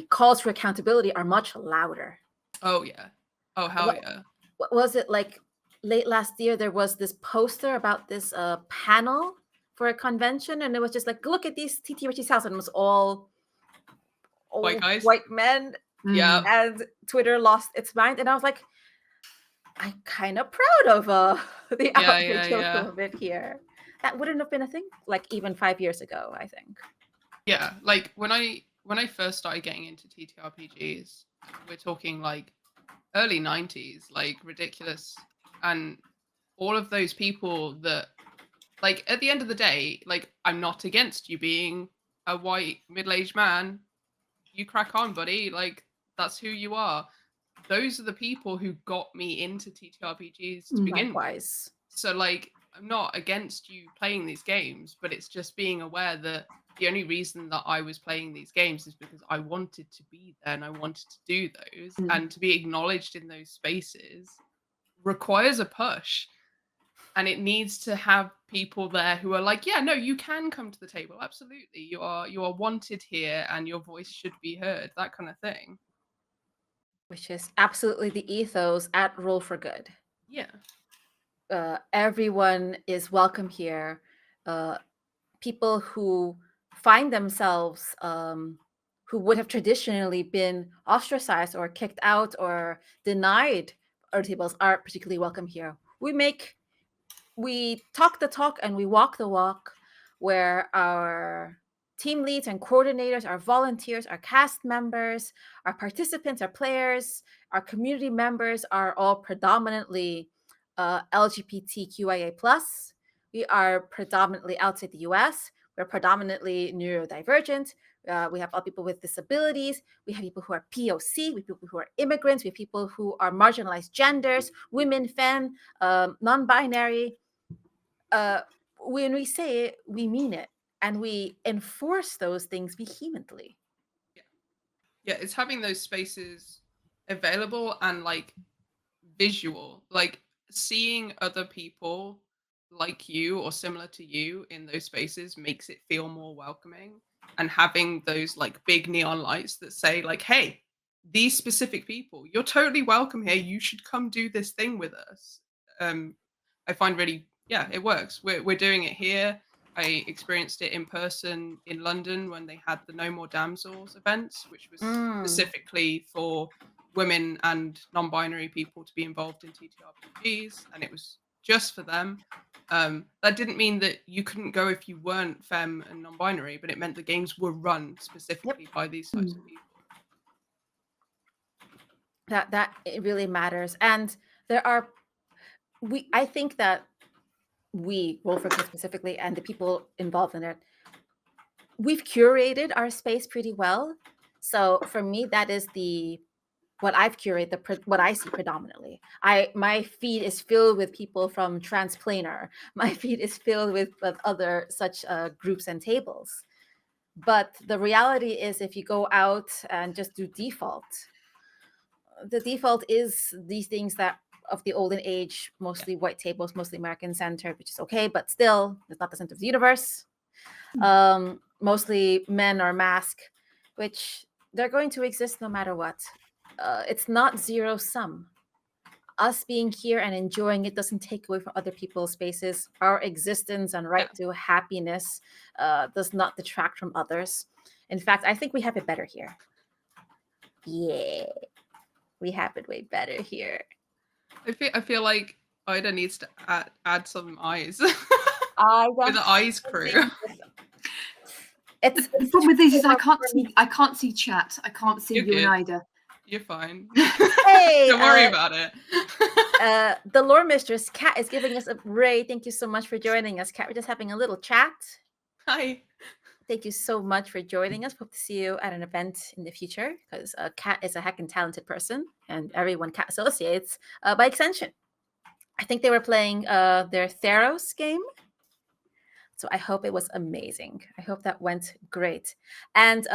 Speaker 1: calls for accountability are much louder.
Speaker 2: Oh yeah. Oh hell yeah.
Speaker 1: What was it, like late last year? There was this poster about this panel for a convention, and it was just like, look at these TTRPG house, and it was all
Speaker 2: white guys,
Speaker 1: white men.
Speaker 2: Yeah.
Speaker 1: And Twitter lost its mind, and I was like, I'm kind of proud of the outreach a little bit here. That wouldn't have been a thing like even 5 years ago, I think.
Speaker 2: Yeah, like when I first started getting into TTRPGs, we're talking like early 90s, like ridiculous. And all of those people that, like, at the end of the day, like, I'm not against you being a white middle-aged man. You crack on, buddy. Like, that's who you are. Those are the people who got me into TTRPGs to begin with. So, like, I'm not against you playing these games, but it's just being aware that the only reason that I was playing these games is because I wanted to be there and I wanted to do those. And to be acknowledged in those spaces requires a push. And it needs to have people there who are like, yeah, no, you can come to the table. Absolutely. You are wanted here and your voice should be heard. That kind of thing.
Speaker 1: Which is absolutely the ethos at Roll for Good.
Speaker 2: Yeah.
Speaker 1: Everyone is welcome here. People who find themselves who would have traditionally been ostracized or kicked out or denied our tables are particularly welcome here. We talk the talk and we walk the walk, where our team leads and coordinators, our volunteers, our cast members, our participants, our players, our community members are all predominantly LGBTQIA+. We are predominantly outside the US. We're predominantly neurodivergent. We have all people with disabilities. We have people who are POC. We have people who are immigrants. We have people who are marginalized genders, women, femme, non-binary. When we say it, we mean it, and we enforce those things vehemently.
Speaker 2: Yeah, it's having those spaces available and like visual, like seeing other people like you or similar to you in those spaces makes it feel more welcoming. And having those like big neon lights that say like, hey, these specific people, you're totally welcome here, you should come do this thing with us. I find really, yeah, it works. We're doing it here. I experienced it in person in London when they had the No More Damsels events, which was specifically for women and non-binary people to be involved in ttrpgs, and it was just for them. That didn't mean that you couldn't go if you weren't femme and non-binary, but it meant the games were run specifically by these types of people.
Speaker 1: That it really matters. And there are I think that we, Wolfric specifically, and the people involved in it, we've curated our space pretty well. So for me, that is what I've curated, what I see predominantly. My feed is filled with people from Transplanar. My feed is filled with other such groups and tables. But the reality is, if you go out and just do default, the default is these things that of the olden age, mostly white tables, mostly American centered, which is okay, but still, it's not the center of the universe. Mostly men are masked, which they're going to exist no matter what. It's not zero sum. Us being here and enjoying it doesn't take away from other people's spaces. Our existence and right to happiness does not detract from others. In fact, I think we have it better here. Yeah, we have it way better here.
Speaker 2: I feel like Aida needs to add some eyes.
Speaker 1: I
Speaker 2: with the eyes crew.
Speaker 3: The problem with this is I can't see chat. I can't see you and Aida.
Speaker 2: You're fine.
Speaker 1: Hey,
Speaker 2: don't worry about it.
Speaker 1: The lore mistress Kat is giving us a ray. Thank you so much for joining us, Kat. We're just having a little chat.
Speaker 2: Hi.
Speaker 1: Thank you so much for joining us. Hope to see you at an event in the future, because Kat is a heckin' talented person, and everyone Kat associates by extension. I think they were playing their Theros game. So I hope it was amazing. I hope that went great. And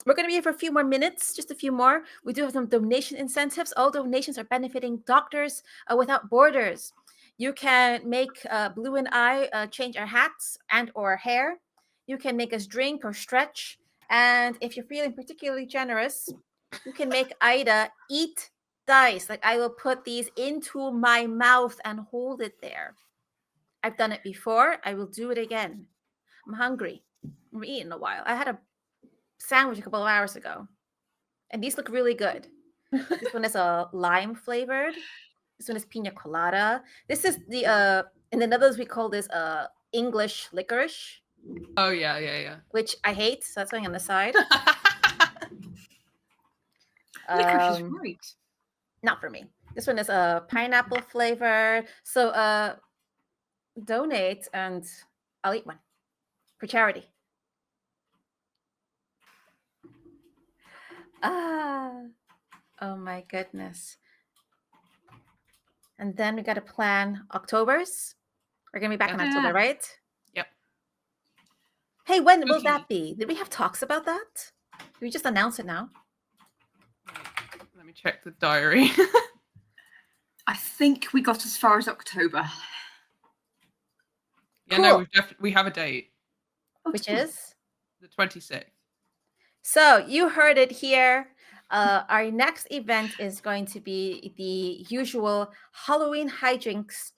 Speaker 1: we're going to be here for a few more minutes, just a few more. We do have some donation incentives. All donations are benefiting Doctors Without Borders. You can make Blue and I change our hats and or hair. You can make us drink or stretch. And if you're feeling particularly generous, you can make Aida eat dice. Like, I will put these into my mouth and hold it there. I've done it before. I will do it again. I'm hungry. I'm eating a while. I had a sandwich a couple of hours ago, and these look really good. This one is a lime flavored. This one is pina colada. This is the in the Netherlands we call this English licorice.
Speaker 2: Oh yeah.
Speaker 1: Which I hate, so that's going on the side.
Speaker 3: Licorice is great.
Speaker 1: Not for me. This one is a pineapple flavor. So donate and I'll eat one for charity. Oh my goodness. And then we got to plan October's. We're gonna be back in October, right?
Speaker 2: Yep.
Speaker 1: Hey, when will that be? Did we have talks about that? Did we just announce it now?
Speaker 2: Let me check the diary.
Speaker 3: I think we got as far as October.
Speaker 2: Yeah, cool. No, we have a date.
Speaker 1: Which is?
Speaker 2: The 26th.
Speaker 1: So you heard it here. Our next event is going to be the usual Halloween hijinks.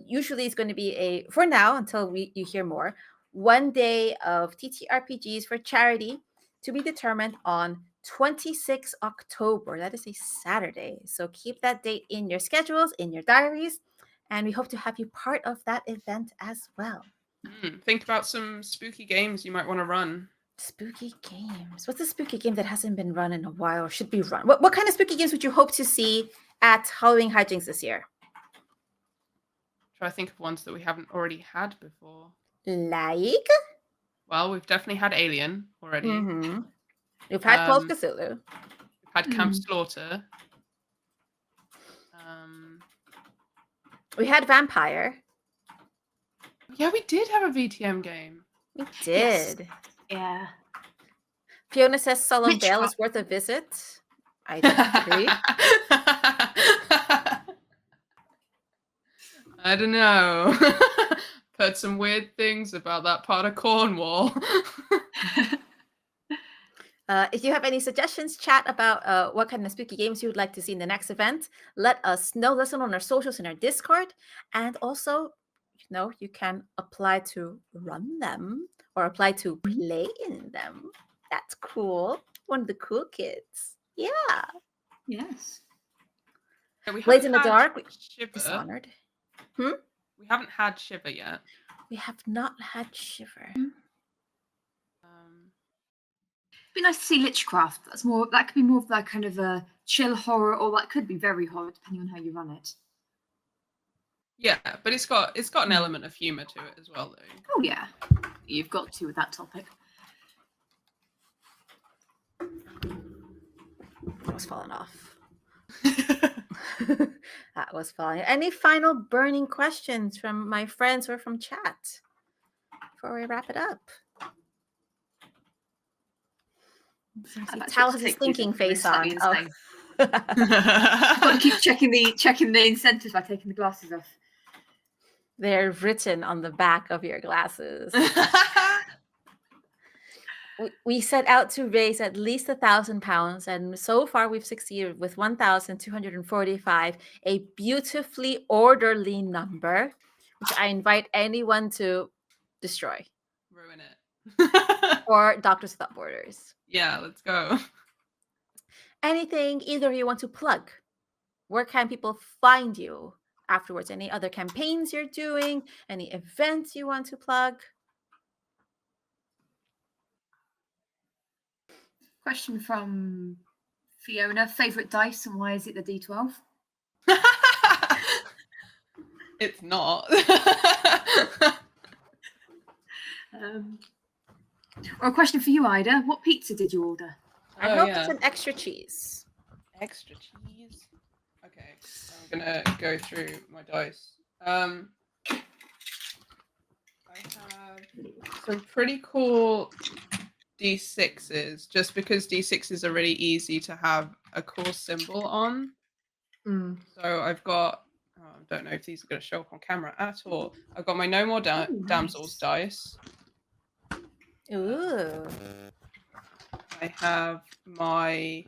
Speaker 1: Usually it's going to be for now, until you hear more, 1 day of ttrpgs for charity to be determined on 26 October. That is a Saturday. So keep that date in your schedules, in your diaries, and we hope to have you part of that event as well.
Speaker 2: Think about some spooky games you might want to run.
Speaker 1: Spooky games. What's a spooky game that hasn't been run in a while or should be run? What kind of spooky games would you hope to see at Halloween Hijinks this year?
Speaker 2: Try to think of ones that we haven't already had before.
Speaker 1: Like?
Speaker 2: Well, we've definitely had Alien already.
Speaker 1: Mm-hmm. We've had Call of Cthulhu.
Speaker 2: We've had Camp Slaughter.
Speaker 1: We had Vampire.
Speaker 2: Yeah, we did have a VTM game.
Speaker 1: We did.
Speaker 3: Yes. Yeah.
Speaker 1: Fiona says Solemn Vale
Speaker 3: Witchcraft.
Speaker 1: is worth a visit. I disagree.
Speaker 2: I don't know. Heard some weird things about that part of Cornwall.
Speaker 1: If you have any suggestions, chat about what kind of spooky games you would like to see in the next event, let us know. Listen on our socials in our Discord. And also, you can apply to run them or apply to play in them. That's cool. One of the cool kids. Yeah.
Speaker 3: Yes.
Speaker 2: We
Speaker 1: Blaze in the
Speaker 2: haven't
Speaker 1: Dark.
Speaker 2: had Shiver.
Speaker 1: Dishonored.
Speaker 2: We haven't had Shiver yet.
Speaker 1: We have not had Shiver.
Speaker 3: It'd be nice to see Lichcraft. That could be more of that kind of a chill horror, or that could be very horror, depending on how you run it.
Speaker 2: Yeah, but it's got an element of humour to it as well, though.
Speaker 3: Oh yeah, you've got to with that topic.
Speaker 1: That was falling off. That was falling. Any final burning questions from my friends or from chat before we wrap it up? Tal has his thinking face on. Oh.
Speaker 3: Got to keep checking the incentives by taking the glasses off.
Speaker 1: They're written on the back of your glasses. We set out to raise at least £1,000, and so far we've succeeded with 1,245, a beautifully orderly number, which I invite anyone to destroy.
Speaker 2: Ruin it.
Speaker 1: Or Doctors Without Borders.
Speaker 2: Yeah, let's go.
Speaker 1: Anything either of you want to plug? Where can people find you afterwards? Any other campaigns you're doing? Any events you want to plug?
Speaker 3: Question from Fiona: favorite dice, and why is it the D12?
Speaker 2: It's not.
Speaker 3: Or a question for you, Ida: what pizza did you order?
Speaker 1: I hope it's an extra cheese.
Speaker 2: Extra cheese. Okay, I'm gonna go through my dice. I have some pretty cool D6s, just because D6s are really easy to have a cool symbol on. So I've got, I don't know if these are going to show up on camera at all. I've got my No More Damsels dice.
Speaker 1: Ooh.
Speaker 2: I have my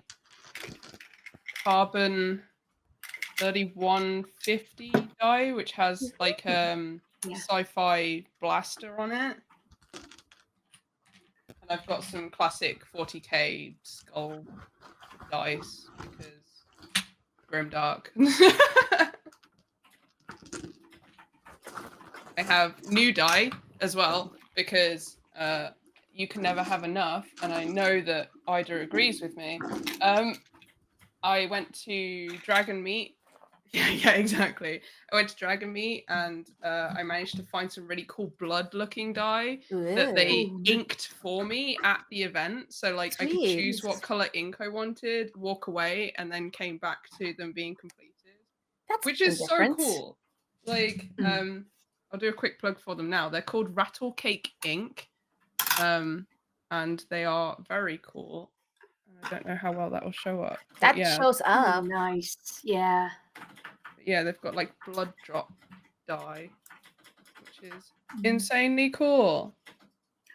Speaker 2: Carbon 3150 die, which has like sci-fi blaster on it. And I've got some classic 40k skull dice because grimdark. I have new die as well because you can never have enough, and I know that Ida agrees with me. I went to Dragon Meat. Yeah, exactly. I went to Dragon Meat and I managed to find some really cool blood-looking dye that they inked for me at the event. So like I could choose what color ink I wanted, walk away, and then came back to them being completed. Which is so cool. Like, I'll do a quick plug for them now. They're called Rattle Cake Ink, and they are very cool. I don't know how well that will show up.
Speaker 1: That shows up.
Speaker 3: Nice. Yeah.
Speaker 2: Yeah, they've got like blood drop dye, which is insanely cool.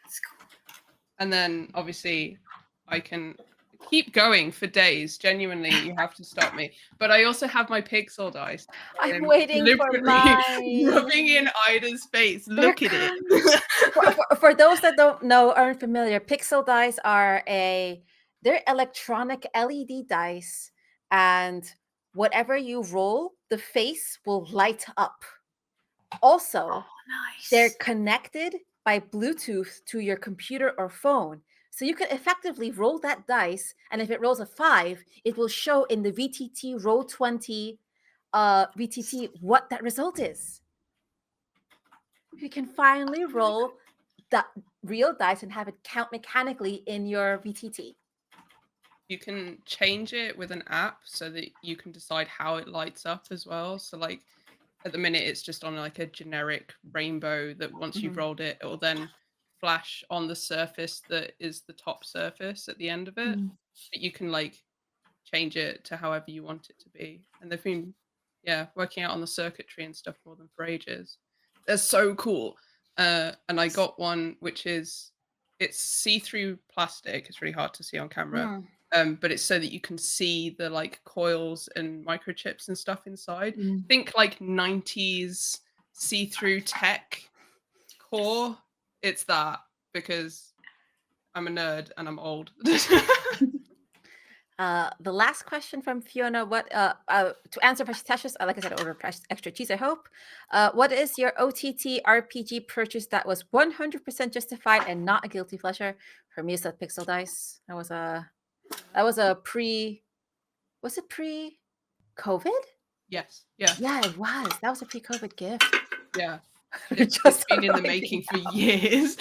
Speaker 3: That's cool.
Speaker 2: And then obviously I can keep going for days. Genuinely, you have to stop me. But I also have my pixel dice.
Speaker 1: I'm waiting for
Speaker 2: deliberately
Speaker 1: mine.
Speaker 2: rubbing in Ida's face. Look at it.
Speaker 1: For those that don't know, aren't familiar, pixel dice are they're electronic LED dice, and whatever you roll, the face will light up. Also, they're
Speaker 3: Nice.
Speaker 1: connected by Bluetooth to your computer or phone. So you can effectively roll that dice, and if it rolls a 5, it will show in the VTT Roll20 VTT what that result is. You can finally roll the real dice and have it count mechanically in your VTT.
Speaker 2: You can change it with an app so that you can decide how it lights up as well. So like at the minute it's just on like a generic rainbow that once you've rolled it, it will then flash on the surface that is the top surface at the end of it. But you can like change it to however you want it to be. And they've been working out on the circuitry and stuff for them for ages. They're so cool. And I got one which is it's see-through plastic. It's really hard to see on camera. But it's so that you can see the like coils and microchips and stuff inside. Think like 90s see-through tech core. It's that because I'm a nerd and I'm old.
Speaker 1: The last question from Fiona: What to answer Tasha's? Like I said, order extra cheese. I hope. What is your OTT RPG purchase that was 100% justified and not a guilty pleasure? For me, it's that pixel dice. That was a pre. Was it pre-COVID?
Speaker 2: Yes. Yeah.
Speaker 1: Yeah, it was. That was a pre-COVID gift.
Speaker 2: Yeah.
Speaker 1: It's
Speaker 2: It's been in the making for years.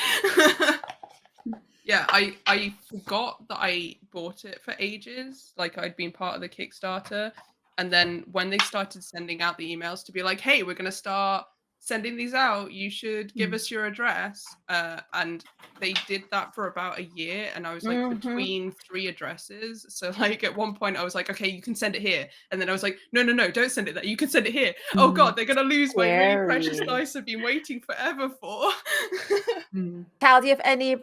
Speaker 2: Yeah, I forgot that I bought it for ages. Like I'd been part of the Kickstarter. And then when they started sending out the emails to be like, hey, we're going to start sending these out, you should give us your address. And they did that for about a year. And I was like between 3 addresses. So like at one point I was like, okay, you can send it here. And then I was like, no, don't send it there. You can send it here. Oh God, they're going to lose my really precious
Speaker 1: Scary.
Speaker 2: dice I've been waiting forever for.
Speaker 1: Cal, do you have any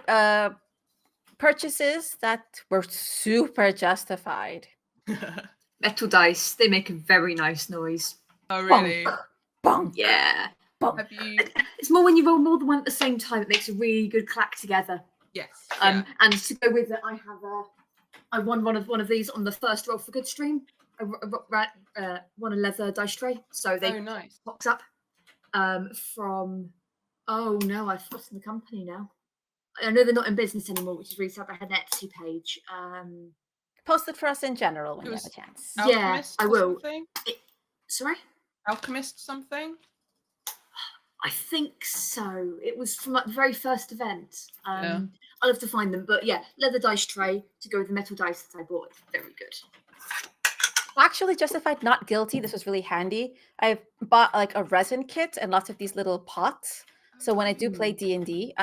Speaker 1: purchases that were super justified?
Speaker 3: Metal dice, they make a very nice noise.
Speaker 2: Oh, really?
Speaker 1: Bonk, bonk,
Speaker 3: Yeah.
Speaker 1: bonk.
Speaker 2: Have you?
Speaker 3: It's more when you roll more than one at the same time, it makes a really good clack together.
Speaker 2: Yes.
Speaker 3: And to go with it, I won one of these on the first Roll for Good stream. I won a leather dice tray, so they
Speaker 2: nice.
Speaker 3: box up from. Oh no, I've forgotten the company now. I know they're not in business anymore, which is really sad. They had an Etsy page.
Speaker 1: Post it for us in general when you have a chance.
Speaker 3: Yeah, I will.
Speaker 2: Something?
Speaker 3: Sorry?
Speaker 2: Alchemist something?
Speaker 3: I think so. It was from like the very first event.
Speaker 2: Yeah.
Speaker 3: I'll have to find them. But yeah, leather dice tray to go with the metal dice that I bought. It's very good.
Speaker 1: Actually, justified, not guilty. This was really handy. I bought like a resin kit and lots of these little pots. So when I do play D&D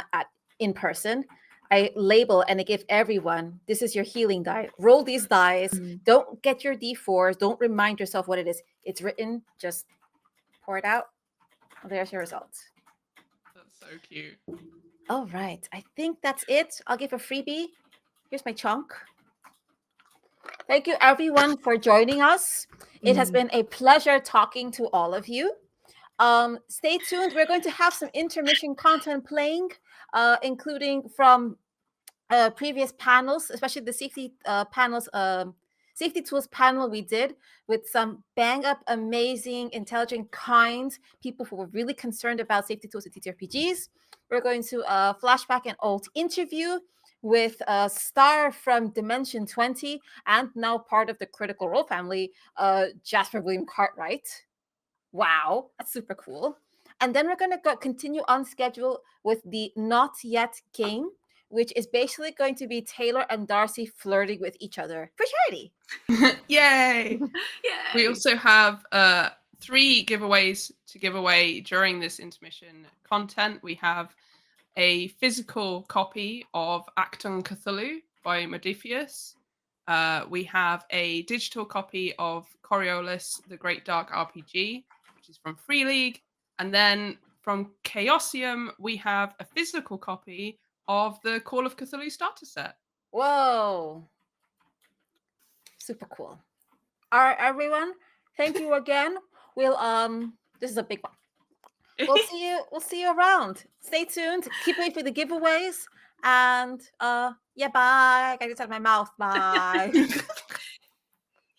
Speaker 1: in person, I label and I give everyone, this is your healing die. Roll these dice. Don't get your D4s. Don't remind yourself what it is. It's written. Just pour it out. Well, there's your results.
Speaker 2: That's so cute.
Speaker 1: All right. I think that's it. I'll give a freebie. Here's my chunk. Thank you, everyone, for joining us. It has been a pleasure talking to all of you. Stay tuned. We're going to have some intermission content playing, including from previous panels, especially the safety panels, safety tools panel we did with some bang up, amazing, intelligent, kind people who were really concerned about safety tools and TTRPGs. We're going to flashback an old interview with a star from Dimension 20 and now part of the Critical Role family, Jasper William Cartwright. Wow, that's super cool. And then we're going to continue on schedule with the Not Yet game, which is basically going to be Taylor and Darcy flirting with each other for charity.
Speaker 2: Yay!
Speaker 3: Yeah.
Speaker 2: We also have 3 giveaways to give away during this intermission content. We have a physical copy of Acton Cthulhu by Modifius. We have a digital copy of Coriolis, the Great Dark RPG, which is from Free League. And then from Chaosium, we have a physical copy of the Call of Cthulhu starter set.
Speaker 1: Whoa. Super cool. All right, everyone. Thank you again. We'll this is a big one. We'll see you around. Stay tuned. Keep waiting for the giveaways. And yeah, bye. I gotta get out of my mouth. Bye.